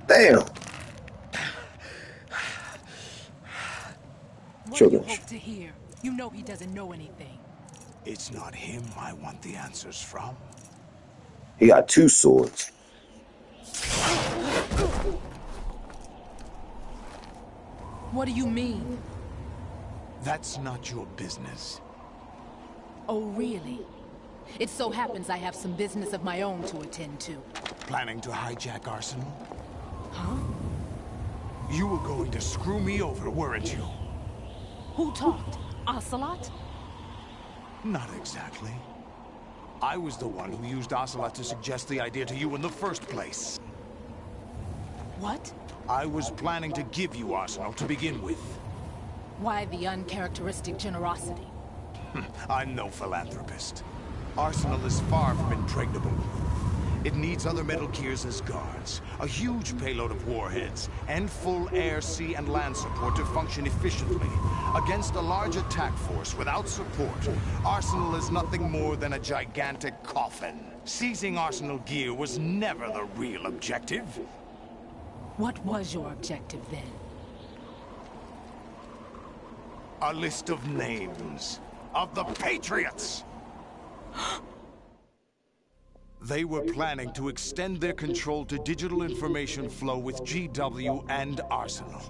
Damn. What do you hope to hear? You know he doesn't know anything. It's not him I want the answers from. He got two swords. What do you mean? That's not your business. Oh, really? It so happens I have some business of my own to attend to. Planning to hijack Arsenal? Huh? You were going to screw me over, weren't you? Who talked? Ocelot? Not exactly. I was the one who used Ocelot to suggest the idea to you in the first place. What? I was planning to give you Arsenal to begin with. Why the uncharacteristic generosity? I'm no philanthropist. Arsenal is far from impregnable. It needs other Metal Gears as guards, a huge payload of warheads, and full air, sea, and land support to function efficiently. Against a large attack force without support, Arsenal is nothing more than a gigantic coffin. Seizing Arsenal gear was never the real objective. What was your objective then? A list of names of the Patriots! They were planning to extend their control to digital information flow with GW and Arsenal.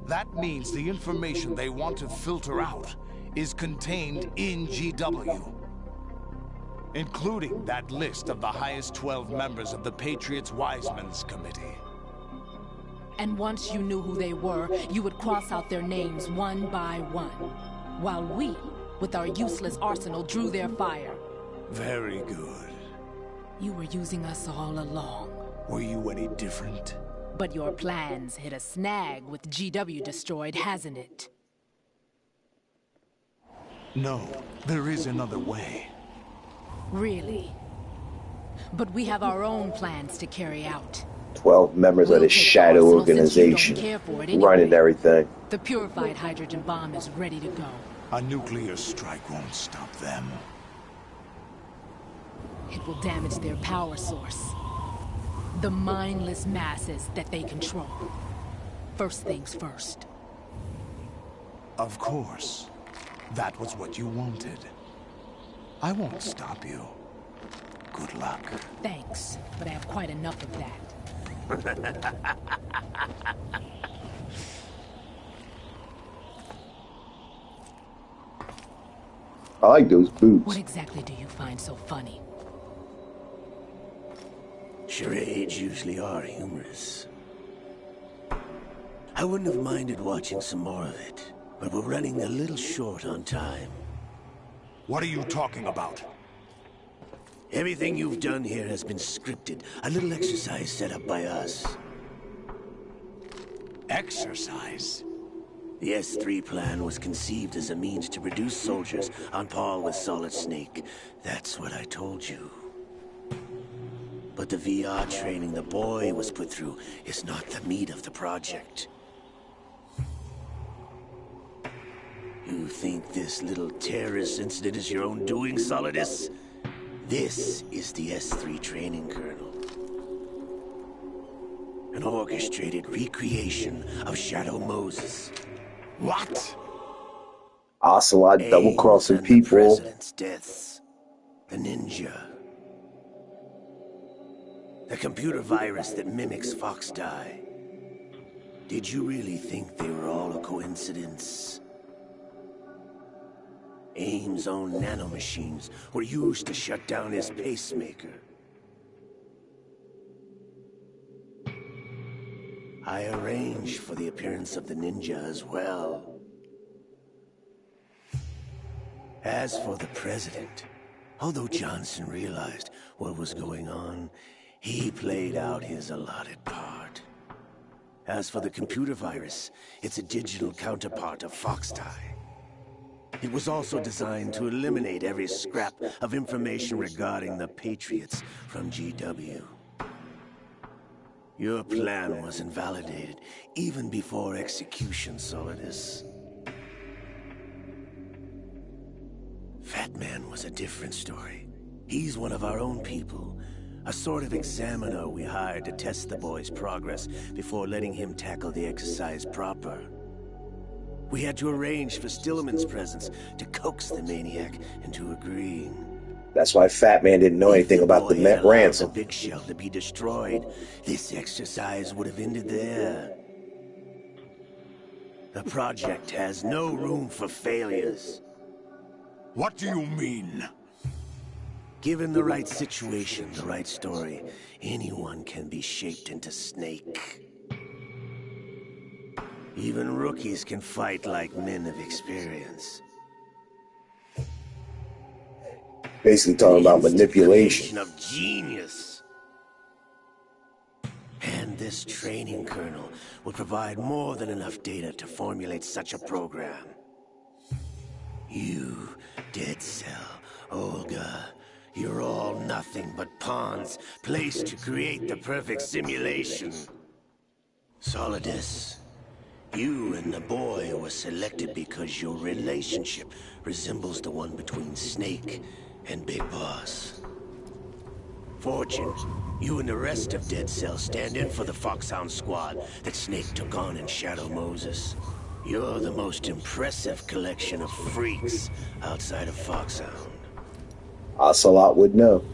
That means the information they want to filter out is contained in GW, including that list of the highest 12 members of the Patriots Wiseman's Committee. And once you knew who they were, you would cross out their names one by one, while we, with our useless arsenal, drew their fire. Very good. You were using us all along. Were you any different? But your plans hit a snag with GW destroyed, hasn't it? No, there is another way. Really? But we have our own plans to carry out. 12 members of the shadow organization running everything. The purified hydrogen bomb is ready to go. A nuclear strike won't stop them. It will damage their power source. The mindless masses that they control. First things first. Of course. That was what you wanted. I won't stop you. Good luck. Thanks, but I have quite enough of that. I like those boots. What exactly do you find so funny? Charades usually are humorous. I wouldn't have minded watching some more of it, but we're running a little short on time. What are you talking about? Everything you've done here has been scripted. A little exercise set up by us. Exercise? The S3 plan was conceived as a means to produce soldiers on par with Solid Snake. That's what I told you. But the VR training the boy was put through is not the meat of the project. You think this little terrorist incident is your own doing, Solidus? This is the S3 training kernel. An orchestrated recreation of Shadow Moses. What? Ocelot double-crossing The people. president's deaths. The ninja. The computer virus that mimics Foxdie. Did you really think they were all a coincidence? AIM's own nanomachines were used to shut down his pacemaker. I arranged for the appearance of the ninja as well. As for the president, although Johnson realized what was going on, he played out his allotted part. As for the computer virus, it's a digital counterpart of Foxdie. It was also designed to eliminate every scrap of information regarding the Patriots from GW. Your plan was invalidated even before execution, Solidus. Fat Man was a different story. He's one of our own people. A sort of examiner we hired to test the boy's progress before letting him tackle the exercise proper. We had to arrange for Stillman's presence to coax the maniac into agreeing. That's why Fat Man didn't know anything about the Met ransom. The big shell to be destroyed. This exercise would have ended there. The project has no room for failures. What do you mean? Given the right situation, the right story, anyone can be shaped into Snake. Even rookies can fight like men of experience. Basically talking about manipulation. Of genius. And this training kernel would provide more than enough data to formulate such a program. You, Dead Cell, Olga, you're all nothing but pawns placed to create the perfect simulation. Solidus, you and the boy were selected because your relationship resembles the one between Snake and Big Boss. Fortune, you and the rest of Dead Cell stand in for the Foxhound squad that Snake took on in Shadow Moses. You're the most impressive collection of freaks outside of Foxhound. Ocelot would know.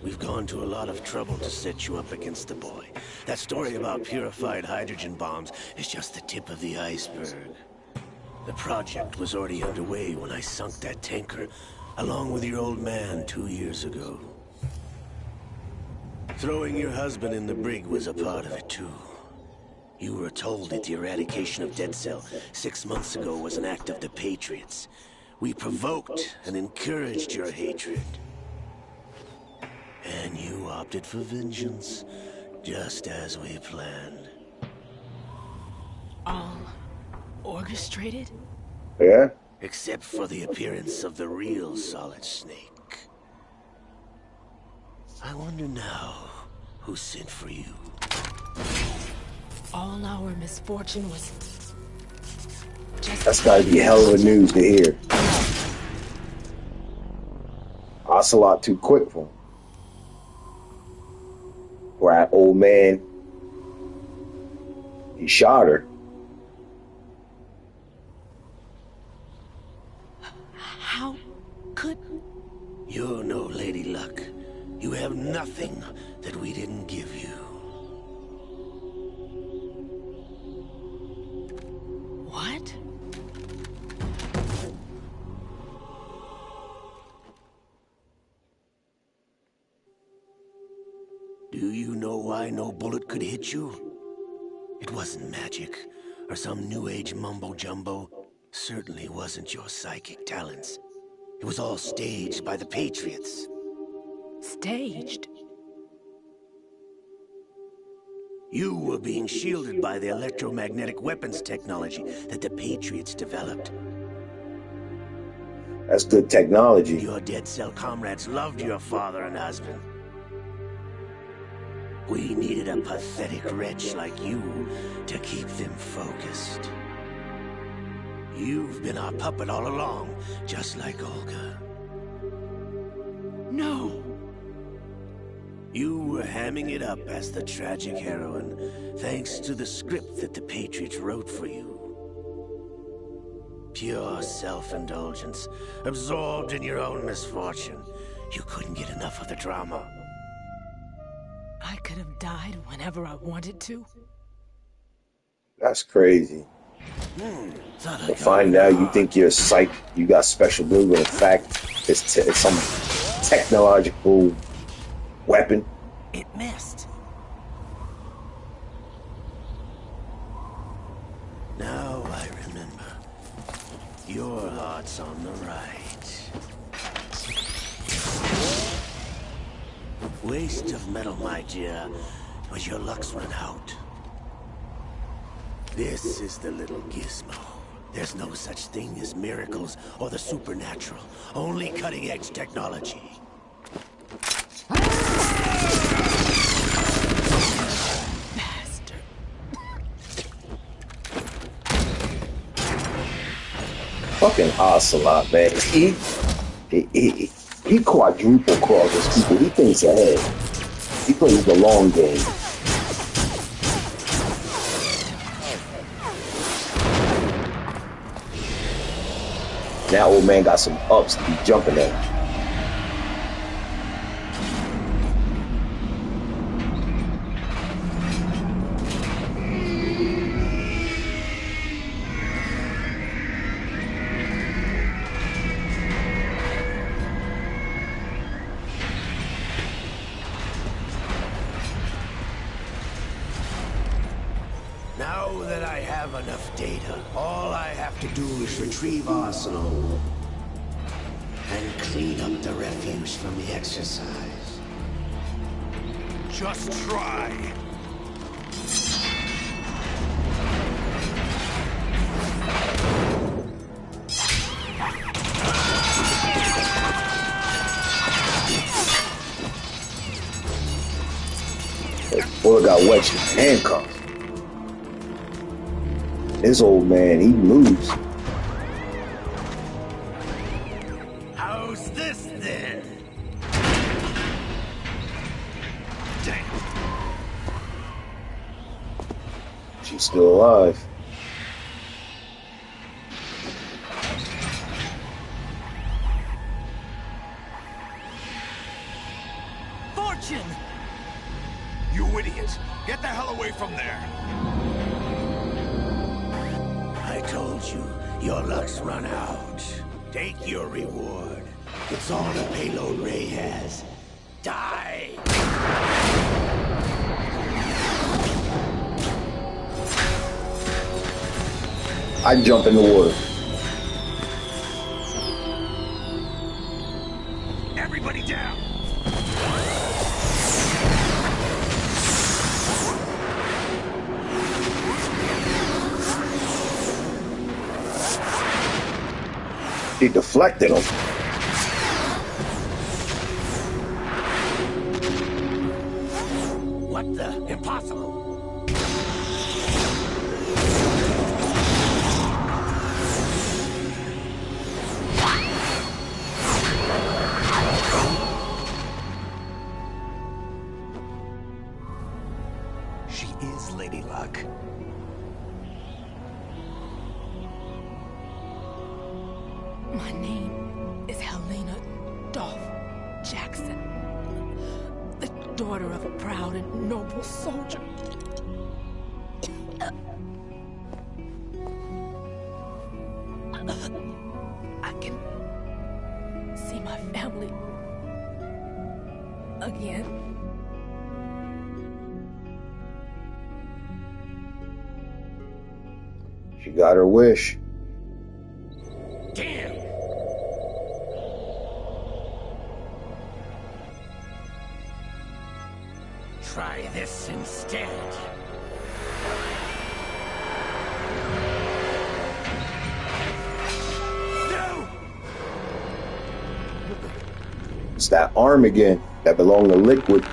We've gone to a lot of trouble to set you up against the boy. That story about purified hydrogen bombs is just the tip of the iceberg. The project was already underway when I sunk that tanker, along with your old man 2 years ago. Throwing your husband in the brig was a part of it too. You were told that the eradication of Dead Cell 6 months ago was an act of the Patriots. We provoked and encouraged your hatred. And you opted for vengeance, just as we planned. All orchestrated? Yeah? Except for the appearance of the real Solid Snake. I wonder now who sent for you. All our misfortune was just... That's gotta be hell of a news to hear. Ocelot too quick for him. Or that old man, he shot her. How could... You're no Lady Luck. You have nothing that we didn't give you. What? Do you know why no bullet could hit you? It wasn't magic, or some new age mumbo-jumbo. Certainly wasn't your psychic talents. It was all staged by the Patriots. Staged? You were being shielded by the electromagnetic weapons technology that the Patriots developed. That's good technology. Your dead cell comrades loved your father and husband. We needed a pathetic wretch like you to keep them focused. You've been our puppet all along, just like Olga. No. You were hamming it up as the tragic heroine, thanks to the script that the Patriots wrote for you. Pure self-indulgence, absorbed in your own misfortune. You couldn't get enough of the drama. I could have died whenever I wanted to. That's crazy. To find out you think you're psych, you got special ability, but in fact, it's some technological weapon. It missed. Now I remember. Your heart's on the right. Waste of metal, my dear, but your luck's run out. This is the little gizmo. There's no such thing as miracles or the supernatural. Only cutting-edge technology. Bastard. Fucking Ocelot, man. He quadruple crosses people. He thinks ahead. He plays the long game. That old man got some ups to be jumping at. Now that I have enough data, all I have to do is retrieve Arsenal and clean up the refuse from the exercise. Just try. That boy got wedged in handcuffs. This old man, he moves. How's this then? Damn. She's still alive. Fortune! You idiot! Get the hell away from there! I told you, your luck's run out. Take your reward. It's all the payload Ray has. Die! I jump in the water. Everybody down! He deflected him. What the? Impossible! She is Lady Luck. My name is Helena Dolph Jackson, the daughter of a proud and noble soldier. I can see my family again. She got her wish. Damn! Try this instead. No! It's that arm again that belonged to Liquid.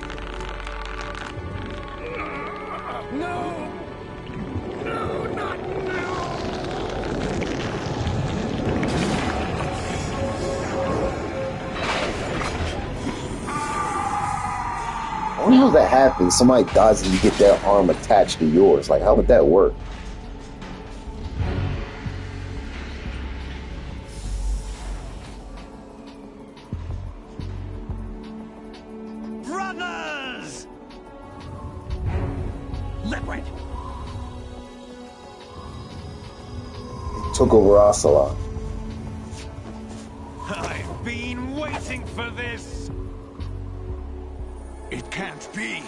I wonder how that happens. Somebody dies and you get their arm attached to yours. Like, how would that work? Brothers! Liquid! They took over Ocelot. I've been waiting for this! It can't be.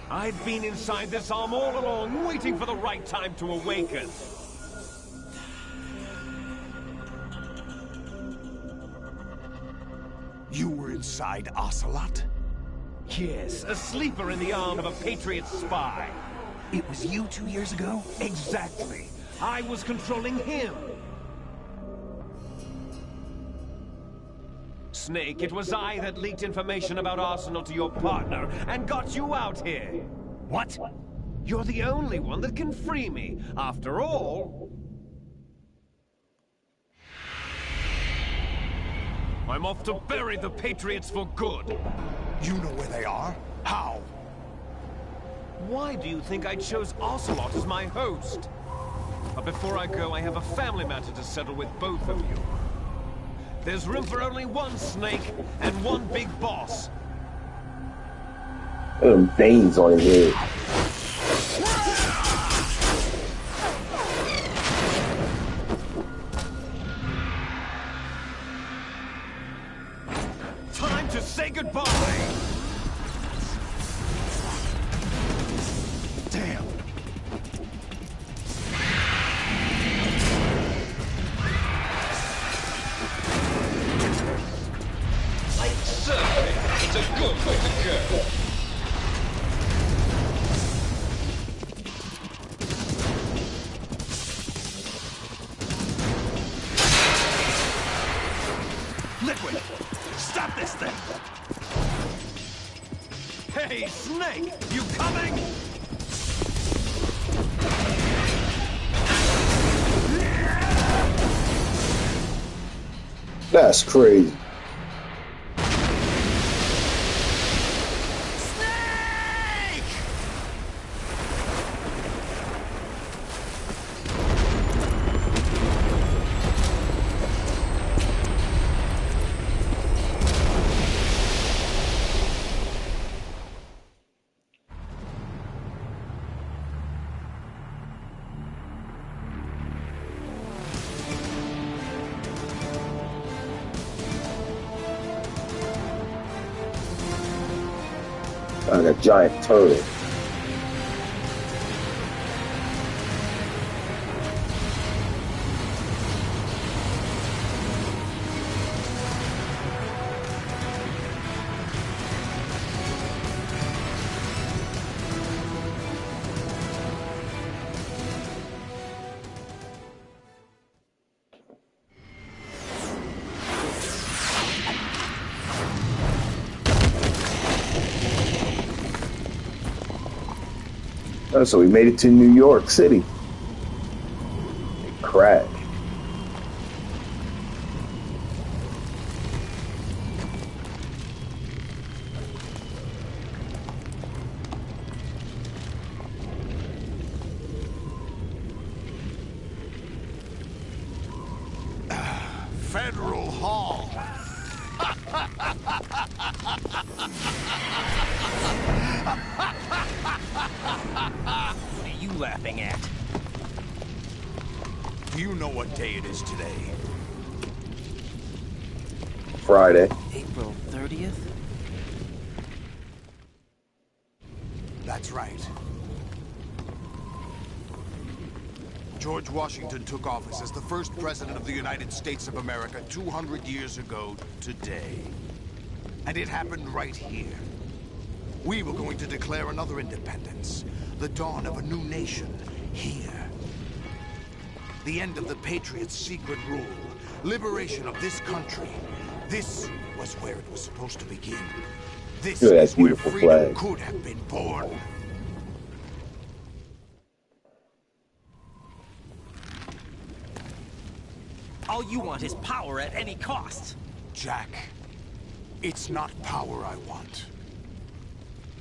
I've been inside this arm all along, waiting for the right time to awaken. You were inside Ocelot? Yes, a sleeper in the arm of a Patriot spy. It was you 2 years ago? Exactly. I was controlling him. Snake, it was I that leaked information about Arsenal to your partner and got you out here. What? You're the only one that can free me. After all, I'm off to bury the Patriots for good. You know where they are? How? Why do you think I chose Ocelot as my host? But before I go, I have a family matter to settle with both of you. There's room for only one Snake and one big boss. Look at them veins on his head. Time to say goodbye! Damn. Surfing is a good way to go. Liquid! Stop this thing! Hey, Snake! You coming? That's crazy. Like a giant turtle. Oh, so we made it to New York City. It crashed. Federal Hall. What are you laughing at? Do you know what day it is today? Friday. April 30th? That's right. George Washington took office as the first president of the United States of America 200 years ago today. And it happened right here. We were going to declare another independence, the dawn of a new nation, here. The end of the Patriots' secret rule, liberation of this country. This was where it was supposed to begin. This is where freedom could have been born. All you want is power at any cost. Jack, it's not power I want.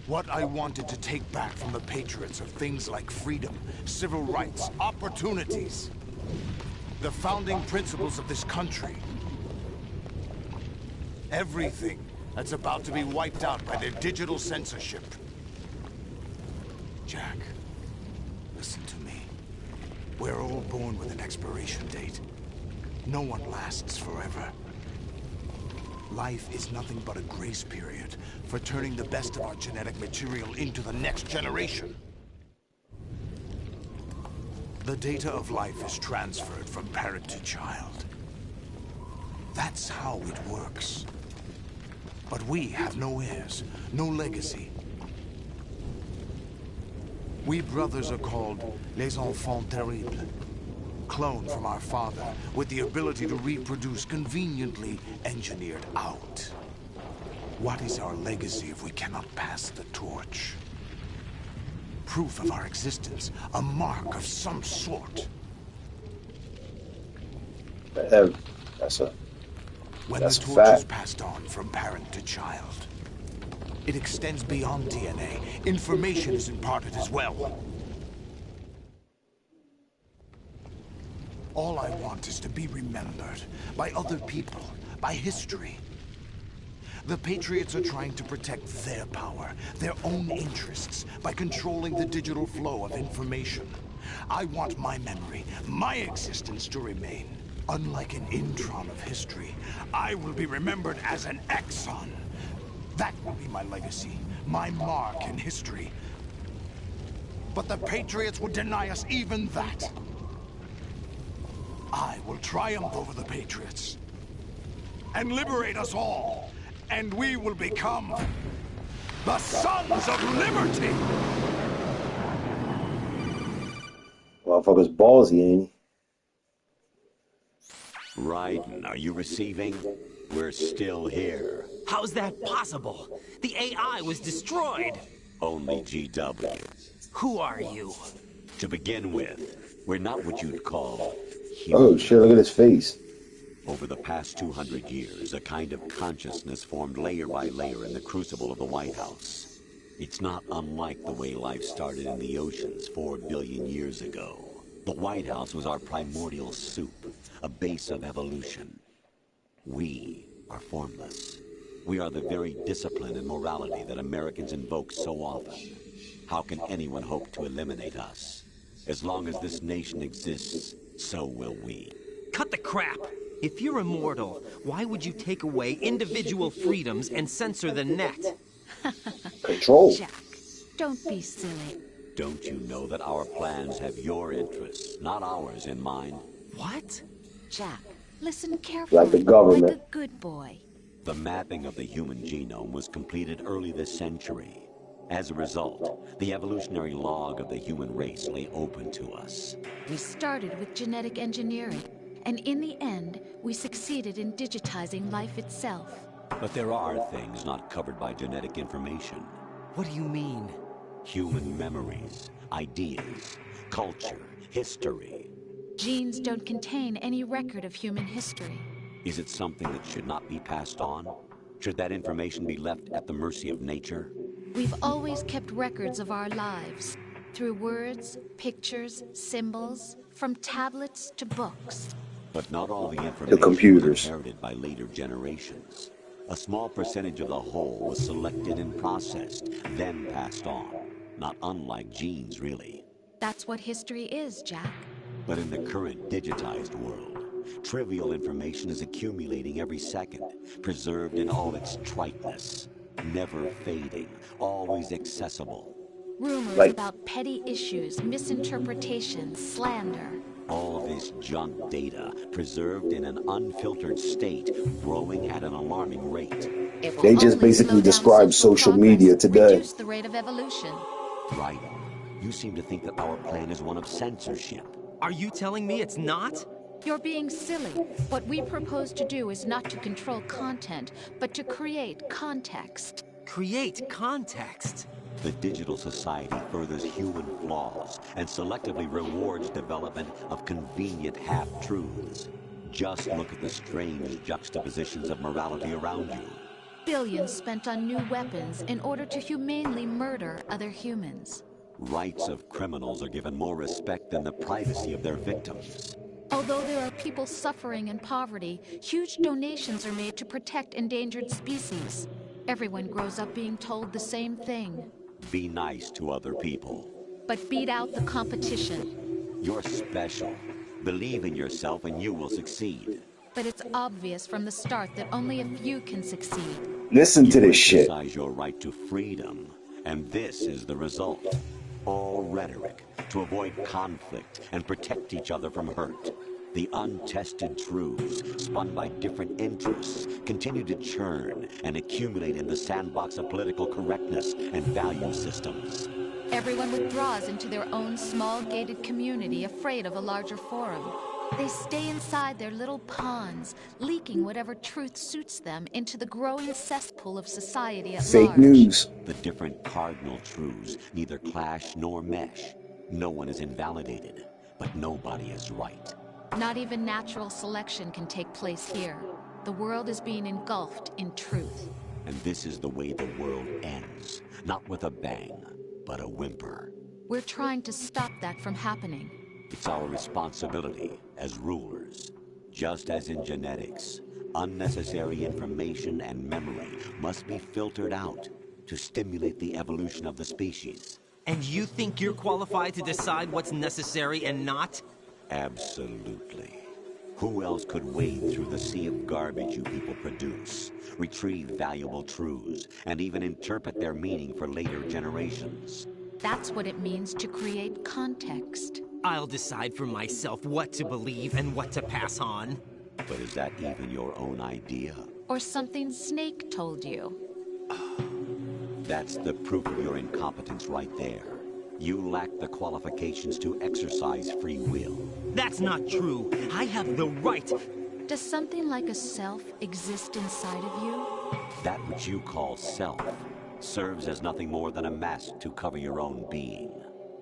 What I wanted to take back from the Patriots are things like freedom, civil rights, opportunities. The founding principles of this country. Everything that's about to be wiped out by their digital censorship. Jack, listen to me. We're all born with an expiration date. No one lasts forever. Life is nothing but a grace period for turning the best of our genetic material into the next generation. The data of life is transferred from parent to child. That's how it works. But we have no heirs, no legacy. We brothers are called les enfants terribles. Cloned from our father, with the ability to reproduce conveniently engineered out. What is our legacy if we cannot pass the torch? Proof of our existence, a mark of some sort. When the torch is passed on from parent to child, it extends beyond DNA. Information is imparted as well. All I want is to be remembered by other people, by history. The Patriots are trying to protect their power, their own interests, by controlling the digital flow of information. I want my memory, my existence to remain. Unlike an intron of history, I will be remembered as an axon. That will be my legacy, my mark in history. But the Patriots would deny us even that. I will triumph over the Patriots and liberate us all, and we will become the Sons of Liberty! Motherfucker's ballsy, ain't he? Raiden, are you receiving? We're still here. How's that possible? The AI was destroyed. Only GW. Who are you? To begin with, we're not what you'd call Oh shit, look at his face. Over the past 200 years, a kind of consciousness formed layer by layer in the crucible of the White House. It's not unlike the way life started in the oceans 4 billion years ago. The White House was our primordial soup, a base of evolution. We are formless. We are the very discipline and morality that Americans invoke so often. How can anyone hope to eliminate us? As long as this nation exists, so will we. Cut the crap! If you're immortal, why would you take away individual freedoms and censor the net? Control. Jack, don't be silly. Don't you know that our plans have your interests, not ours, in mind? What? Jack, listen carefully. Like the government. Like a good boy. The mapping of the human genome was completed early this century. As a result, the evolutionary log of the human race lay open to us. We started with genetic engineering, and in the end, we succeeded in digitizing life itself. But there are things not covered by genetic information. What do you mean? Human memories, ideas, culture, history. Genes don't contain any record of human history. Is it something that should not be passed on? Should that information be left at the mercy of nature? We've always kept records of our lives, through words, pictures, symbols, from tablets to books. But not all the information computers was inherited by later generations. A small percentage of the whole was selected and processed, then passed on. Not unlike genes, really. That's what history is, Jack. But in the current digitized world, trivial information is accumulating every second, preserved in all its triteness. Never fading, always accessible. Rumors about petty issues, misinterpretations, slander. All this junk data, preserved in an unfiltered state, growing at an alarming rate. They just basically describe social media today. Reduce the rate of evolution. Right. You seem to think that our plan is one of censorship. Are you telling me it's not? You're being silly. What we propose to do is not to control content, but to create context. Create context? The digital society furthers human flaws and selectively rewards development of convenient half-truths. Just look at the strange juxtapositions of morality around you. Billions spent on new weapons in order to humanely murder other humans. Rights of criminals are given more respect than the privacy of their victims. Although there are people suffering in poverty, huge donations are made to protect endangered species. Everyone grows up being told the same thing. Be nice to other people. But beat out the competition. You're special. Believe in yourself and you will succeed. But it's obvious from the start that only a few can succeed. Listen to this shit. You exercise your right to freedom, and this is the result. All rhetoric to avoid conflict and protect each other from hurt. The untested truths, spun by different interests, continue to churn and accumulate in the sandbox of political correctness and value systems. Everyone withdraws into their own small gated community, afraid of a larger forum. They stay inside their little ponds, leaking whatever truth suits them into the growing cesspool of society at large. Fake news. The different cardinal truths neither clash nor mesh. No one is invalidated, but nobody is right. Not even natural selection can take place here. The world is being engulfed in truth. And this is the way the world ends. Not with a bang, but a whimper. We're trying to stop that from happening. It's our responsibility as rulers. Just as in genetics, unnecessary information and memory must be filtered out to stimulate the evolution of the species. And you think you're qualified to decide what's necessary and not? Absolutely. Who else could wade through the sea of garbage you people produce, retrieve valuable truths, and even interpret their meaning for later generations? That's what it means to create context. I'll decide for myself what to believe and what to pass on. But is that even your own idea? Or something Snake told you? That's the proof of your incompetence right there. You lack the qualifications to exercise free will. That's not true. I have the right. Does something like a self exist inside of you? That which you call self serves as nothing more than a mask to cover your own being.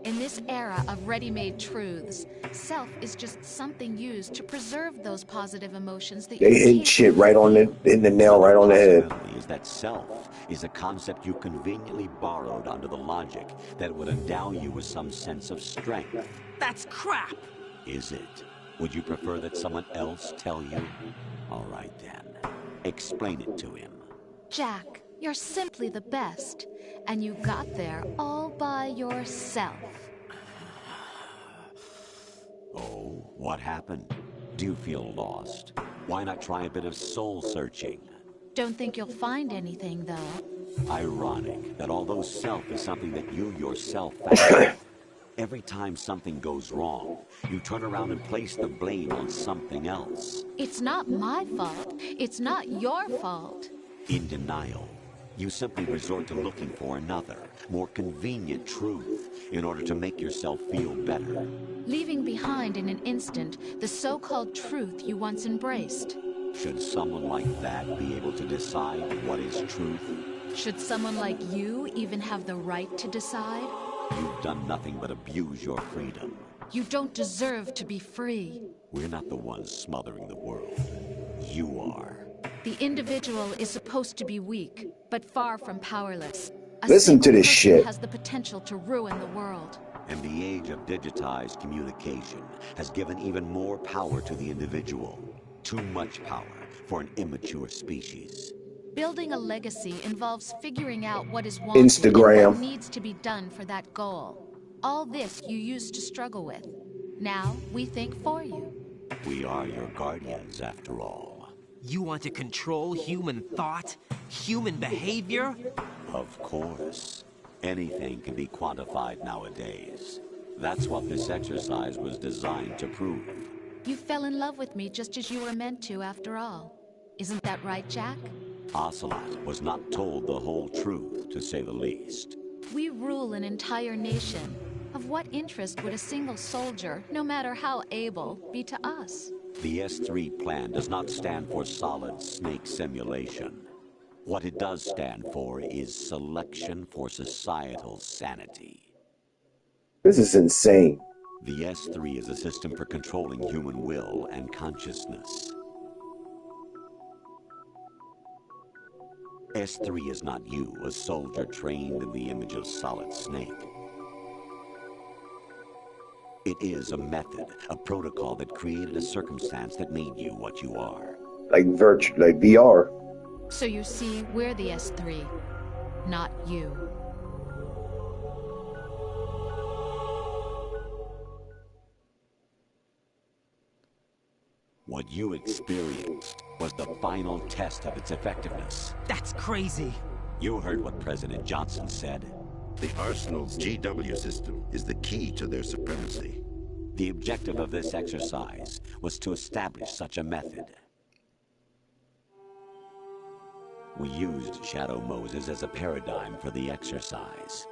In this era of ready-made truths, self is just something used to preserve those positive emotions that They hit shit right on the nail right on the head. Is that self is a concept you conveniently borrowed under the logic that would endow you with some sense of strength. That's crap! Is it? Would you prefer that someone else tell you? All right then. Explain it to him. Jack, you're simply the best. And you got there all by yourself. Oh, what happened? Do you feel lost? Why not try a bit of soul searching? Don't think you'll find anything, though. Ironic that although self is something that you yourself found, every time something goes wrong, you turn around and place the blame on something else. It's not my fault. It's not your fault. In denial, you simply resort to looking for another, more convenient truth in order to make yourself feel better. Leaving behind in an instant the so-called truth you once embraced. Should someone like that be able to decide what is truth? Should someone like you even have the right to decide? You've done nothing but abuse your freedom. You don't deserve to be free. We're not the ones smothering the world. You are. The individual is supposed to be weak, but far from powerless. Listen to this shit. Has the potential to ruin the world. And the age of digitized communication has given even more power to the individual. Too much power for an immature species. Building a legacy involves figuring out what is wanted Instagram. and what needs to be done for that goal. All this you used to struggle with. Now we think for you. We are your guardians, after all. You want to control human thought? Human behavior? Of course. Anything can be quantified nowadays. That's what this exercise was designed to prove. You fell in love with me just as you were meant to, after all. Isn't that right, Jack? Ocelot was not told the whole truth, to say the least. We rule an entire nation. Of what interest would a single soldier, no matter how able, be to us? The S3 plan does not stand for solid snake simulation. What it does stand for is selection for societal sanity. This is insane. The S3 is a system for controlling human will and consciousness. S3 is not you, a soldier trained in the image of Solid Snake. It is a method, a protocol that created a circumstance that made you what you are. Like VR. So you see, we're the S3, not you. What you experienced was the final test of its effectiveness. That's crazy. You heard what President Johnson said. The Arsenal's GW system is the key to their supremacy. The objective of this exercise was to establish such a method. We used Shadow Moses as a paradigm for the exercise.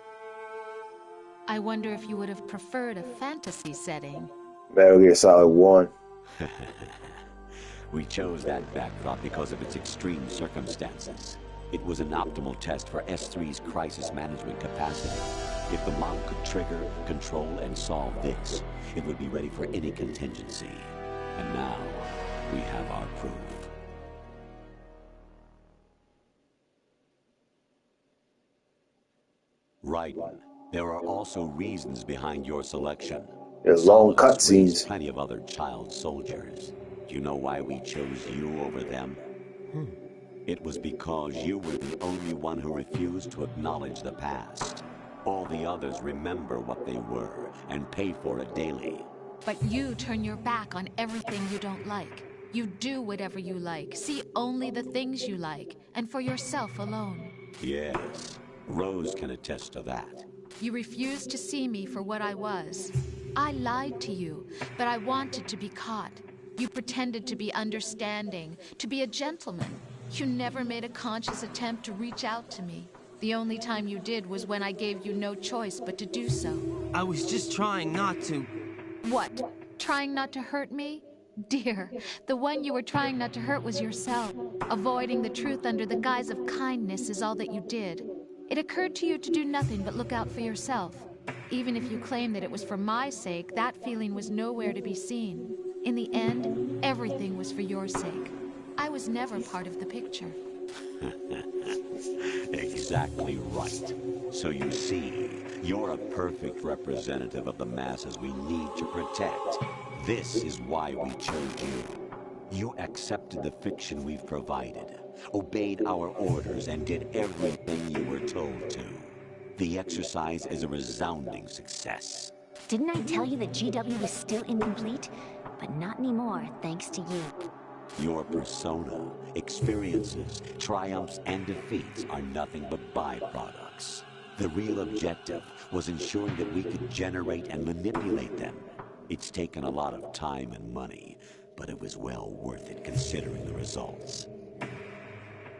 I wonder if you would have preferred a fantasy setting. Metal Gear Solid 1. We chose that backdrop because of its extreme circumstances. It was an optimal test for S3's crisis management capacity. If the model could trigger, control, and solve this, it would be ready for any contingency. And now, we have our proof. Raiden, there are also reasons behind your selection. There's long cutscenes. Plenty of other child soldiers. Do you know why we chose you over them? It was because you were the only one who refused to acknowledge the past. All the others remember what they were and pay for it daily. But you turn your back on everything you don't like. You do whatever you like, see only the things you like, and for yourself alone. Yes, Rose can attest to that. You refused to see me for what I was. I lied to you, but I wanted to be caught. You pretended to be understanding, to be a gentleman. You never made a conscious attempt to reach out to me. The only time you did was when I gave you no choice but to do so. I was just trying not to... What? Trying not to hurt me? Dear, the one you were trying not to hurt was yourself. Avoiding the truth under the guise of kindness is all that you did. It occurred to you to do nothing but look out for yourself. Even if you claim that it was for my sake, that feeling was nowhere to be seen. In the end, everything was for your sake. I was never part of the picture. Exactly right. So you see, you're a perfect representative of the masses we need to protect. This is why we chose you. You accepted the fiction we've provided, obeyed our orders, and did everything you were told to. The exercise is a resounding success. Didn't I tell you that GW was still incomplete? But not anymore, thanks to you. Your persona, experiences, triumphs, and defeats are nothing but byproducts. The real objective was ensuring that we could generate and manipulate them. It's taken a lot of time and money, but it was well worth it considering the results.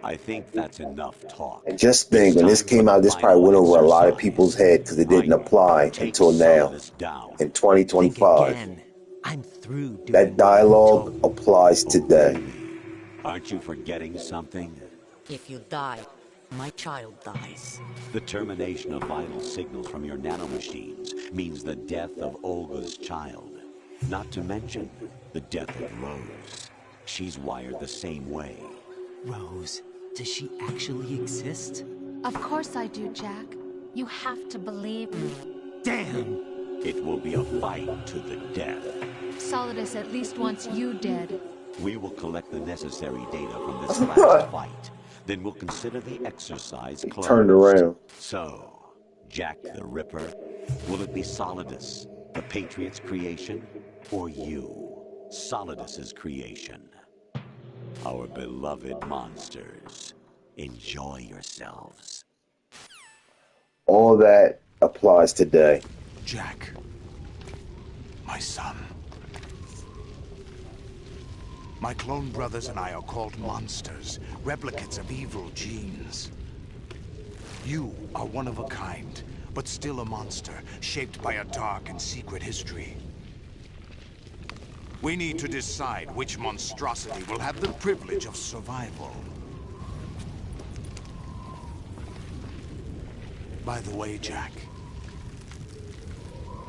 I think that's enough talk. And just think, when this came out, this probably went over a lot of people's head because it didn't apply until now, in 2025. I'm through. That dialogue applies today. Aren't you forgetting something? If you die, my child dies. The termination of vital signals from your nanomachines means the death of Olga's child. Not to mention the death of Rose. She's wired the same way. Rose, does she actually exist? Of course I do, Jack. You have to believe me. Damn! It will be a fight to the death. Solidus at least wants you dead. We will collect the necessary data from this last fight. Then we'll consider the exercise closed. Turned around. So, Jack the Ripper, will it be Solidus, the Patriot's creation, or you, Solidus's creation? Our beloved monsters, enjoy yourselves. All that applies today. Jack, my son. My clone brothers and I are called monsters, replicates of evil genes. You are one of a kind, but still a monster, shaped by a dark and secret history. We need to decide which monstrosity will have the privilege of survival. By the way, Jack,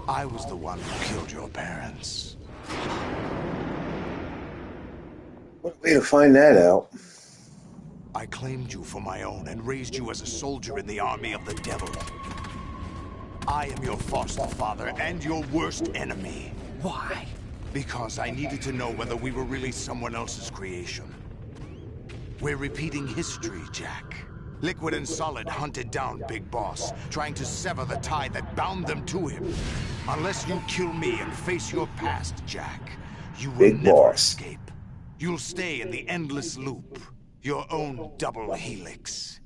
I was the one who killed your parents. What a way to find that out. I claimed you for my own and raised you as a soldier in the army of the devil. I am your foster father and your worst enemy. Why? Because I needed to know whether we were really someone else's creation. We're repeating history, Jack. Liquid and Solid hunted down Big Boss, trying to sever the tie that bound them to him. Unless you kill me and face your past, Jack, you will never escape. You'll stay in the endless loop, your own double helix.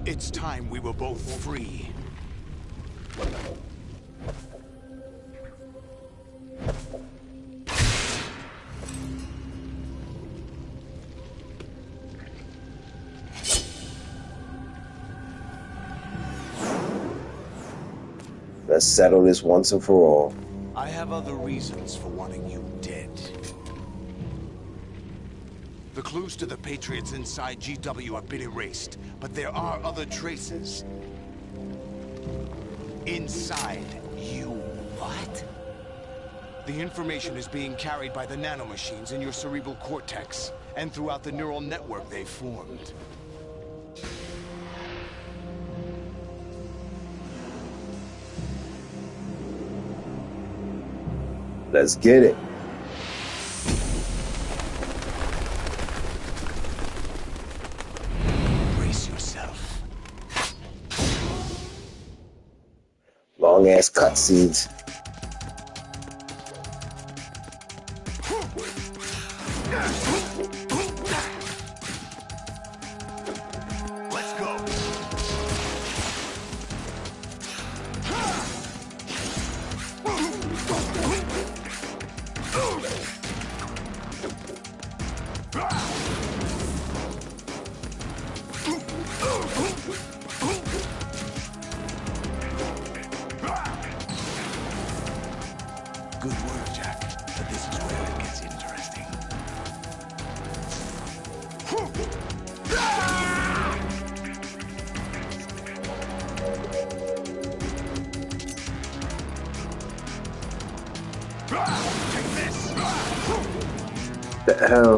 It's time we were both free. Let's settle this once and for all. I have other reasons for wanting you dead. The clues to the Patriots inside GW have been erased, but there are other traces. Inside you. What? The information is being carried by the nanomachines in your cerebral cortex, and throughout the neural network they've formed. Let's get it. Brace yourself. Long ass cutscenes. Let's go. Good work, Jack. But this is where it gets interesting. Take this! The hell?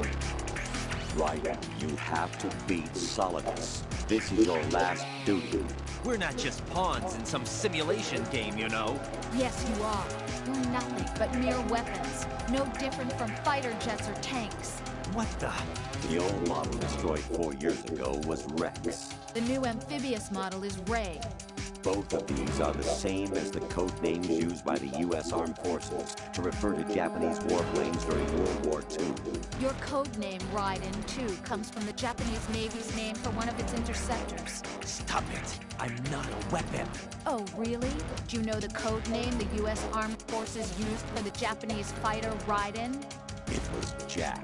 Right. You have to beat Solidus. This is your last duty. We're not just pawns in some simulation game, you know. Yes, you are. You're nothing but mere weapons. No different from fighter jets or tanks. What the? The old model destroyed 4 years ago was Rex. The new amphibious model is Ray. Both of these are the same as the code names used by the U.S. Armed Forces to refer to Japanese warplanes during World War II. Your code name, Raiden, too, comes from the Japanese Navy's name for one of its interceptors. Stop it. I'm not a weapon. Oh, really? Do you know the code name the U.S. Armed Forces used for the Japanese fighter Raiden? It was Jack.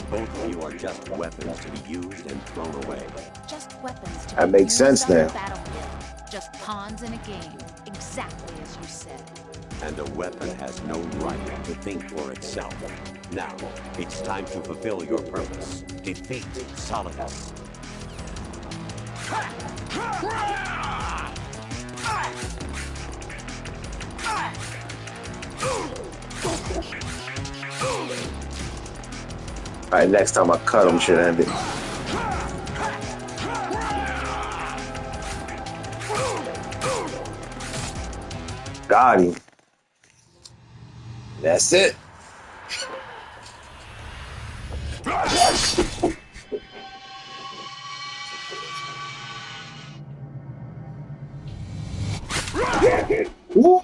Both of you are just weapons to be used and thrown away. Just weapons to That be makes used sense on the now. battlefield. Just pawns in a game, exactly as you said. And a weapon has no right to think for itself. Now, it's time to fulfill your purpose. Defeat Solidus. Alright, next time I cut him should end it. Got him. That's it. Woo.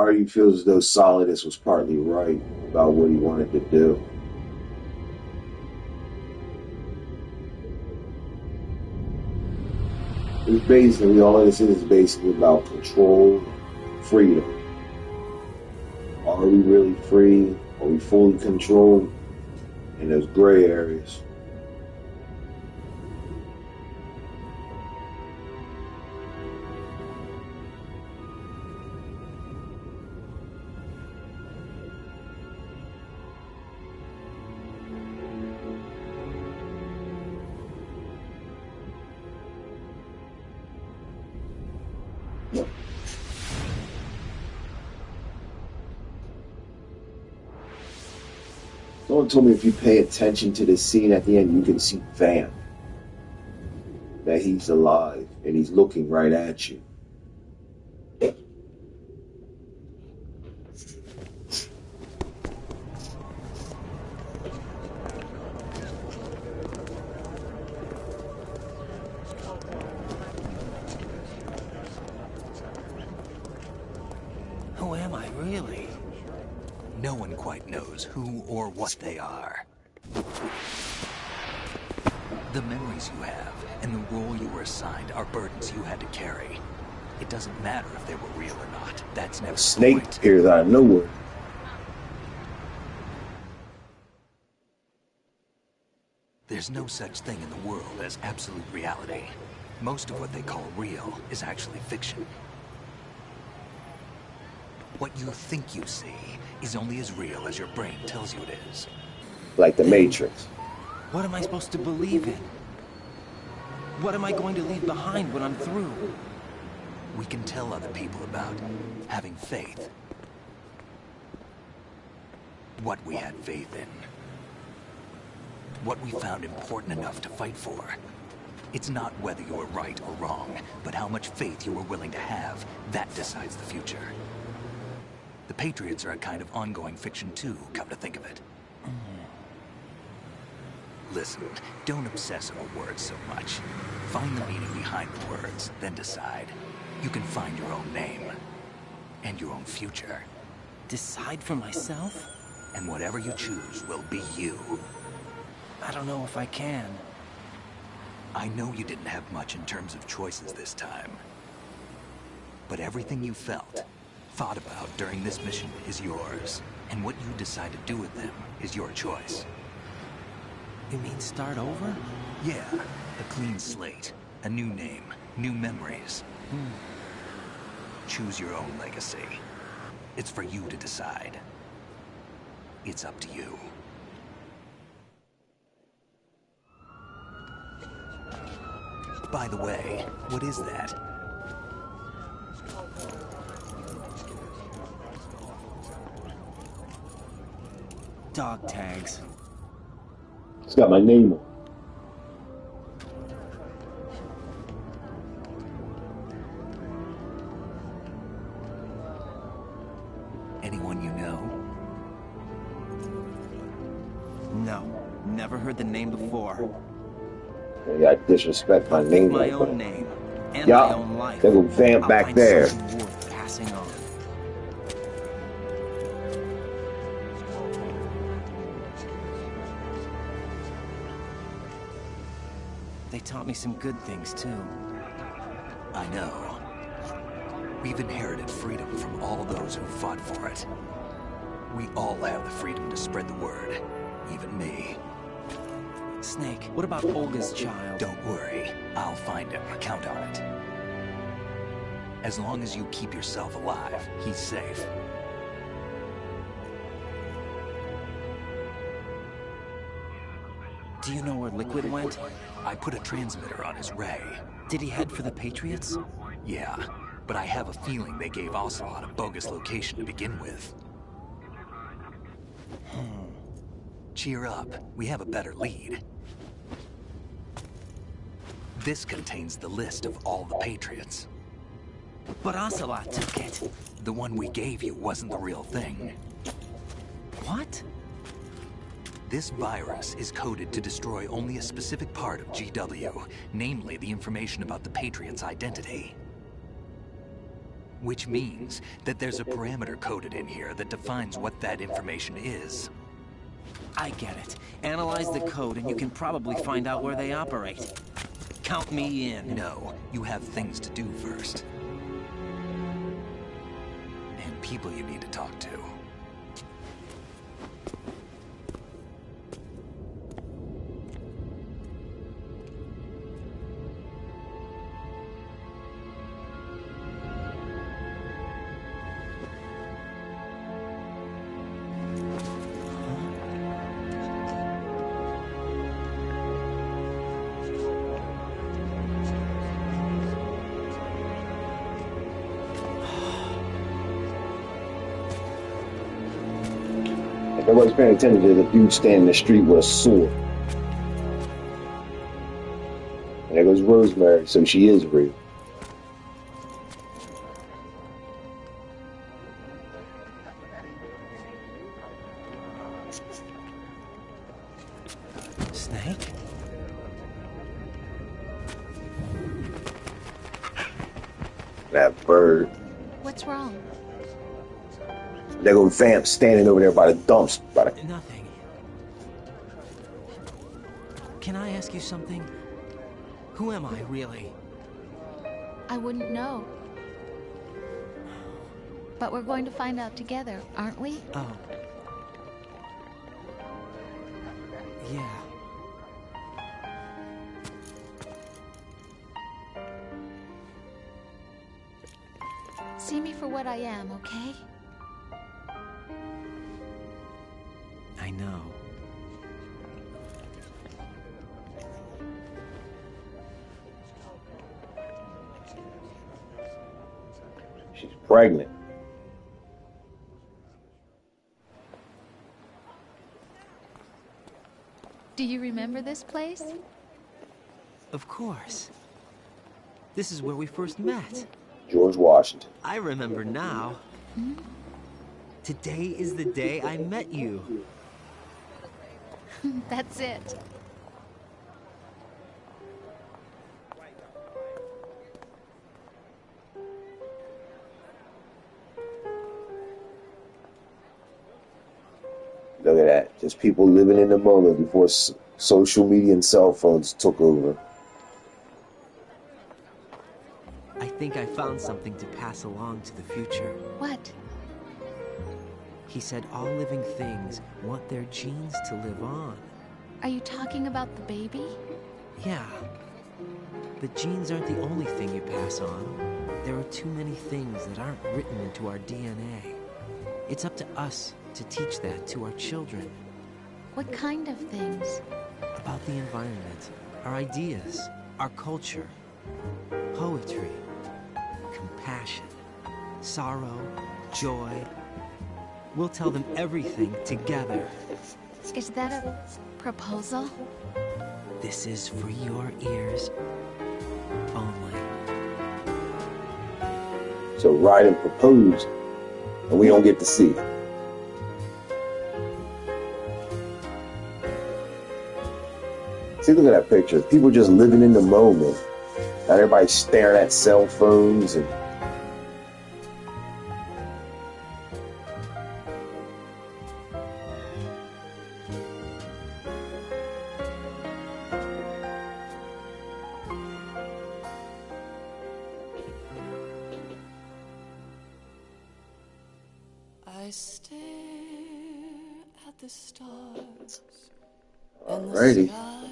part of you feels as though Solidus was partly right about what he wanted to do. It's basically, all this is basically about control and freedom. Are we really free? Are we fully controlled? And there's gray areas. Someone told me if you pay attention to the scene at the end, you can see Vamp. That he's alive and he's looking right at you. Who am I, really? No one quite knows who or what they are. The memories you have and the role you were assigned are burdens you had to carry. It doesn't matter if they were real or not. That's never the Snake point. appears out of nowhere. There's no such thing in the world as absolute reality. Most of what they call real is actually fiction. What you think you see is only as real as your brain tells you it is. Like the Matrix. What am I supposed to believe in? What am I going to leave behind when I'm through? We can tell other people about having faith. What we had faith in. What we found important enough to fight for. It's not whether you were right or wrong, but how much faith you were willing to have. That decides the future. The Patriots are a kind of ongoing fiction too, come to think of it. Listen, don't obsess over words so much. Find the meaning behind the words, then decide. You can find your own name. And your own future. Decide for myself? And whatever you choose will be you. I don't know if I can. I know you didn't have much in terms of choices this time. But everything you felt, thought about during this mission is yours. And what you decide to do with them is your choice. You mean start over? Yeah, a clean slate, a new name, new memories. Choose your own legacy. It's for you to decide. It's up to you. By the way, what is that? Dog tags. It's got my name on it. Anyone you know? No, never heard the name before. Yeah, I disrespect my name. My own name and my own life. There go Vamp I'll back find there. something worth passing on. They taught me some good things too. I know. We've inherited freedom from all those who fought for it. We all have the freedom to spread the word. Even me. Snake, what about Olga's child? Don't worry. I'll find him. Count on it. As long as you keep yourself alive, he's safe. Do you know where Liquid went? I put a transmitter on his ray. Did he head for the Patriots? Yeah, but I have a feeling they gave Ocelot a bogus location to begin with. Cheer up. We have a better lead. This contains the list of all the Patriots. But Ocelot took it. The one we gave you wasn't the real thing. What? This virus is coded to destroy only a specific part of GW, namely the information about the Patriots' identity. Which means that there's a parameter coded in here that defines what that information is. I get it. Analyze the code and you can probably find out where they operate. Count me in. No, you have things to do first. And people you need to talk to. Nobody's paying attention to the dude standing in the street with a sword. And there goes Rosemary, so she is real. Snake? That bird. What's wrong? There goes Vamp standing over there by the dumps. Nothing. Can I ask you something? Who am I, really? I wouldn't know. But we're going to find out together, aren't we? Oh. Yeah. See me for what I am, okay? I know. She's pregnant. Do you remember this place? Of course. This is where we first met. George Washington. I remember now. Today is the day I met you. That's it. Look at that. Just people living in the moment before social media and cell phones took over. I think I found something to pass along to the future. What? He said all living things want their genes to live on. Are you talking about the baby? Yeah. But genes aren't the only thing you pass on. There are too many things that aren't written into our DNA. It's up to us to teach that to our children. What kind of things? About the environment, our ideas, our culture, poetry, compassion, sorrow, joy. We'll tell them everything together. Is that a proposal? This is for your ears only. So Ryden proposed, and we don't get to see it. See, look at that picture. People just living in the moment. Not everybody staring at cell phones and. I stare at the stars Alrighty. and the sky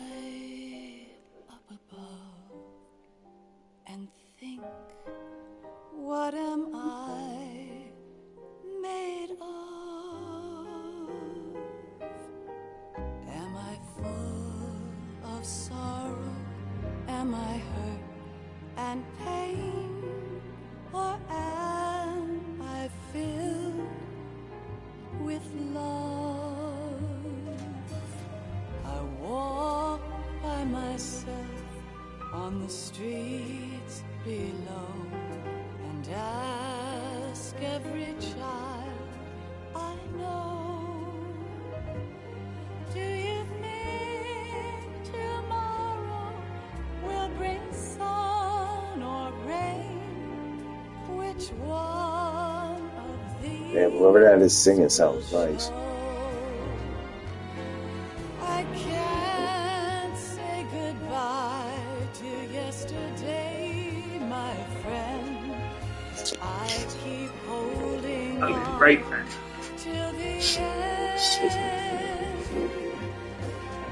up above and think, what am I made of? Am I full of sorrow? Am I hurt and pain? Or am I filled with love? I walk by myself on the streets below and ask every child I know, do you think tomorrow will bring sun or rain? Which one Man, whoever that is singing sounds nice. I can't say goodbye to yesterday, my friend. I keep holding I'll be on right back. till the end.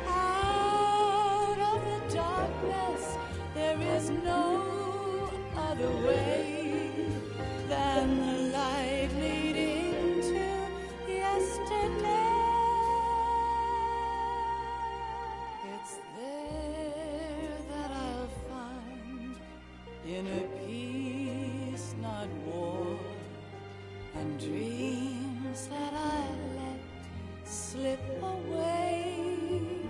Out of the darkness, there is no other way than the light leading to yesterday. It's there that I'll find inner peace, not war, and dreams that I let slip away.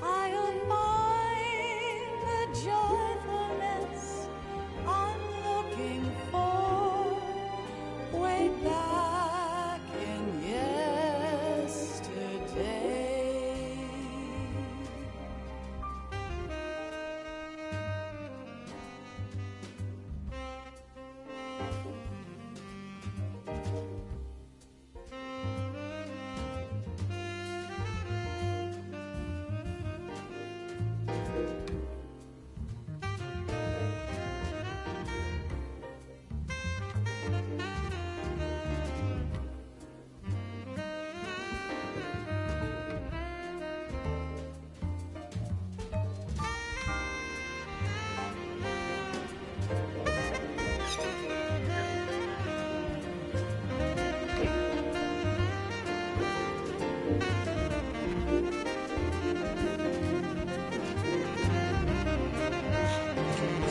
I'll find the joyfulness I'm looking for way back in yesterday.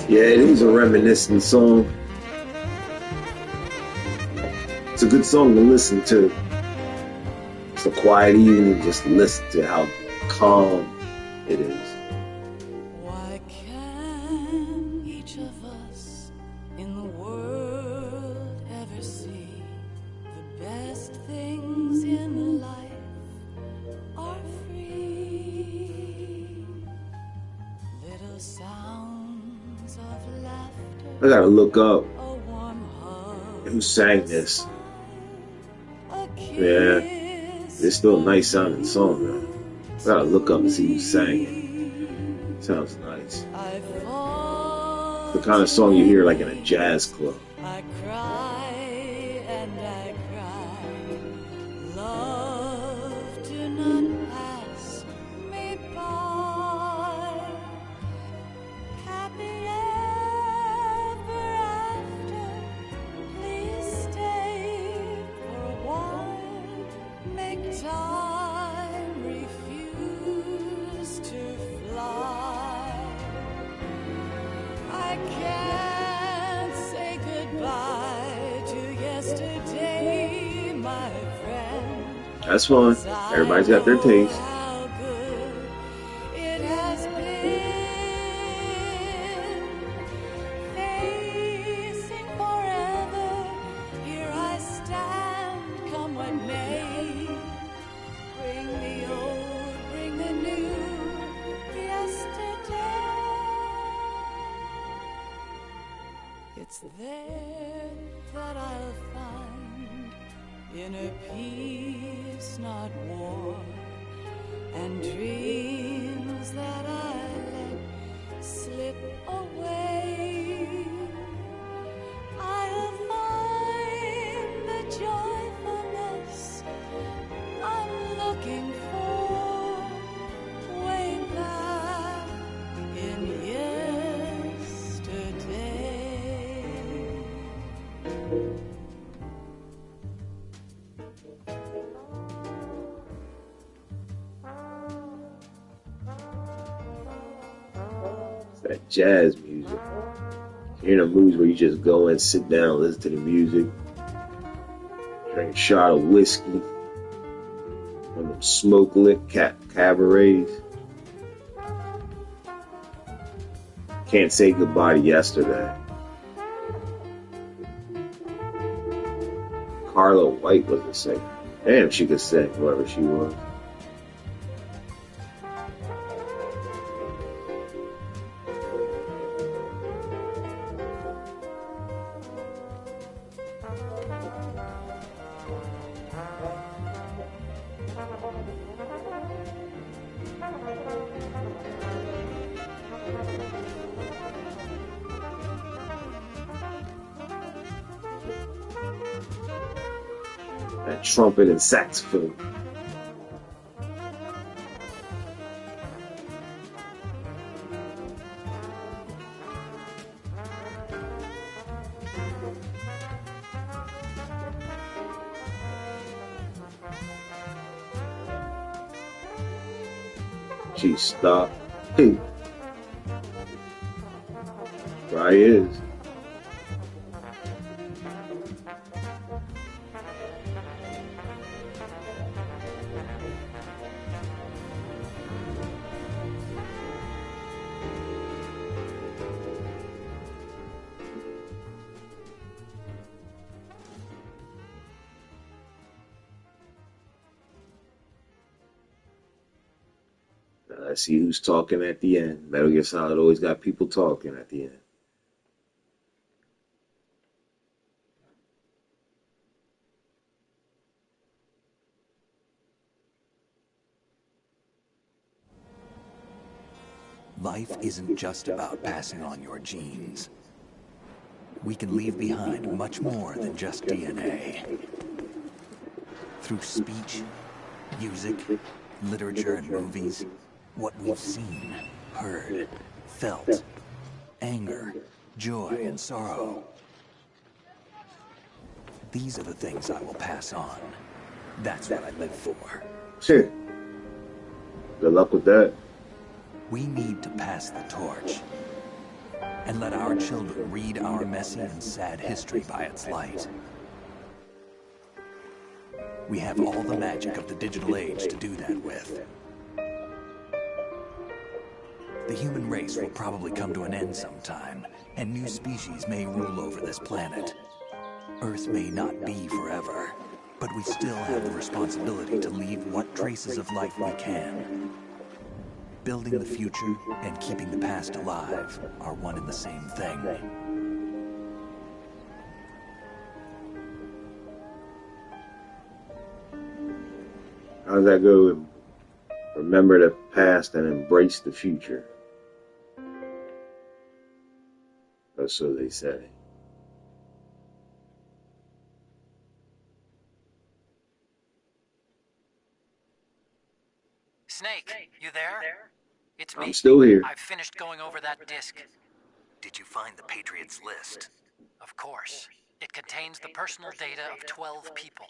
Yeah, it is a reminiscent song. It's a good song to listen to. It's a quiet evening, just listen to how calm it is. Why can't each of us in the world ever see the best things in life are free? Little sounds of laughter, I gotta look up who sang this. Yeah, it's still a nice sounding song, man. I gotta look up and see who sang it. Sounds nice. The kind of song you hear like in a jazz club. I cry and I cry. Love, do not pass me by. Happy ever after. Please stay for a while. Make time, refuse to fly. I can't say goodbye to yesterday, my friend. That's fine. Everybody's got their taste. How good it has been. Facing forever, here I stand, come what may. Bring the old, bring the new, yesterday. It's there that I'll find inner peace, not war, and dreams that I let slip away. I'll find the joyfulness I'm looking for way back in yesterday. It's that jazz music. You're in a mood where you just go and sit down, listen to the music, drink a shot of whiskey, one of them smoke lit cabarets. Can't say goodbye to yesterday. Carla White was the singer. Damn, she could sing, whoever she was. That trumpet and saxophone. She stopped. Hey. Right is. Let's see who's talking at the end. Metal Gear Solid always got people talking at the end. Life isn't just about passing on your genes. We can leave behind much more than just DNA. Through speech, music, literature, and movies, what we've seen, heard, felt, anger, joy, and sorrow. These are the things I will pass on. That's what I live for. Shit. Good luck with that. We need to pass the torch and let our children read our messy and sad history by its light. We have all the magic of the digital age to do that with. The human race will probably come to an end sometime, and new species may rule over this planet. Earth may not be forever, but we still have the responsibility to leave what traces of life we can. Building the future and keeping the past alive are one and the same thing. How does that go? Remember the past and embrace the future. Or so they say. Snake, you there? It's me. I'm still here. I've finished going over that disc. Did you find the Patriots list? Of course. It contains the personal data of 12 people.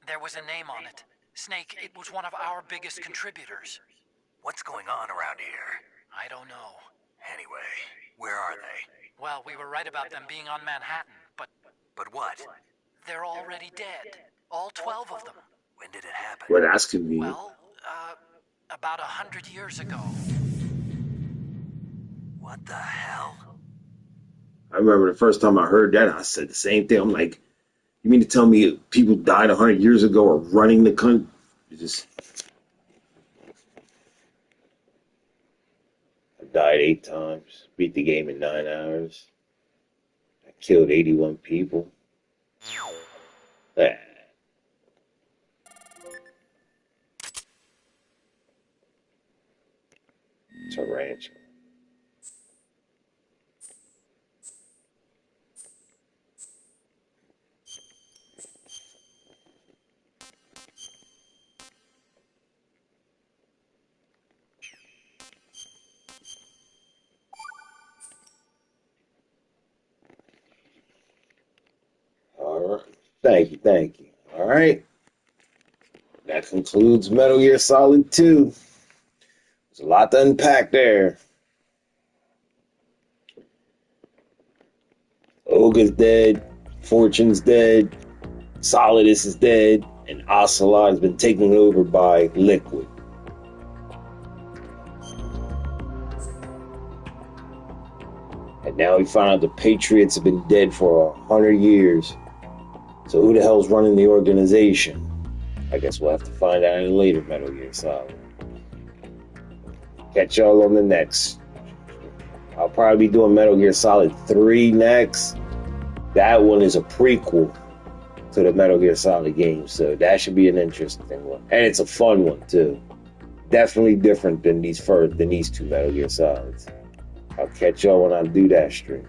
There was a name on it. Snake, it was one of our biggest contributors. What's going on around here? I don't know. Anyway, where are they? Well, we were right about them being on Manhattan, but... But what? They're already dead. All 12 of them. When did it happen? Well, that's convenient. Well, about 100 years ago. What the hell? I remember the first time I heard that, I said the same thing. I'm like, you mean to tell me people died 100 years ago or running the country? I died 8 times, beat the game in 9 hours. I killed 81 people. Ah. Tarantula. All right. Thank you. All right. That concludes Metal Gear Solid 2. There's a lot to unpack there. Olga's dead, Fortune's dead, Solidus is dead, and Ocelot has been taken over by Liquid. And now we find out the Patriots have been dead for 100 years. So who the hell's running the organization? I guess we'll have to find out in a later Metal Gear Solid. Catch y'all on the next. I'll probably be doing Metal Gear Solid 3 next. That one is a prequel to the Metal Gear Solid game, so that should be an interesting one. And it's a fun one, too. definitely different than these two Metal Gear Solids. I'll catch y'all when I do that stream.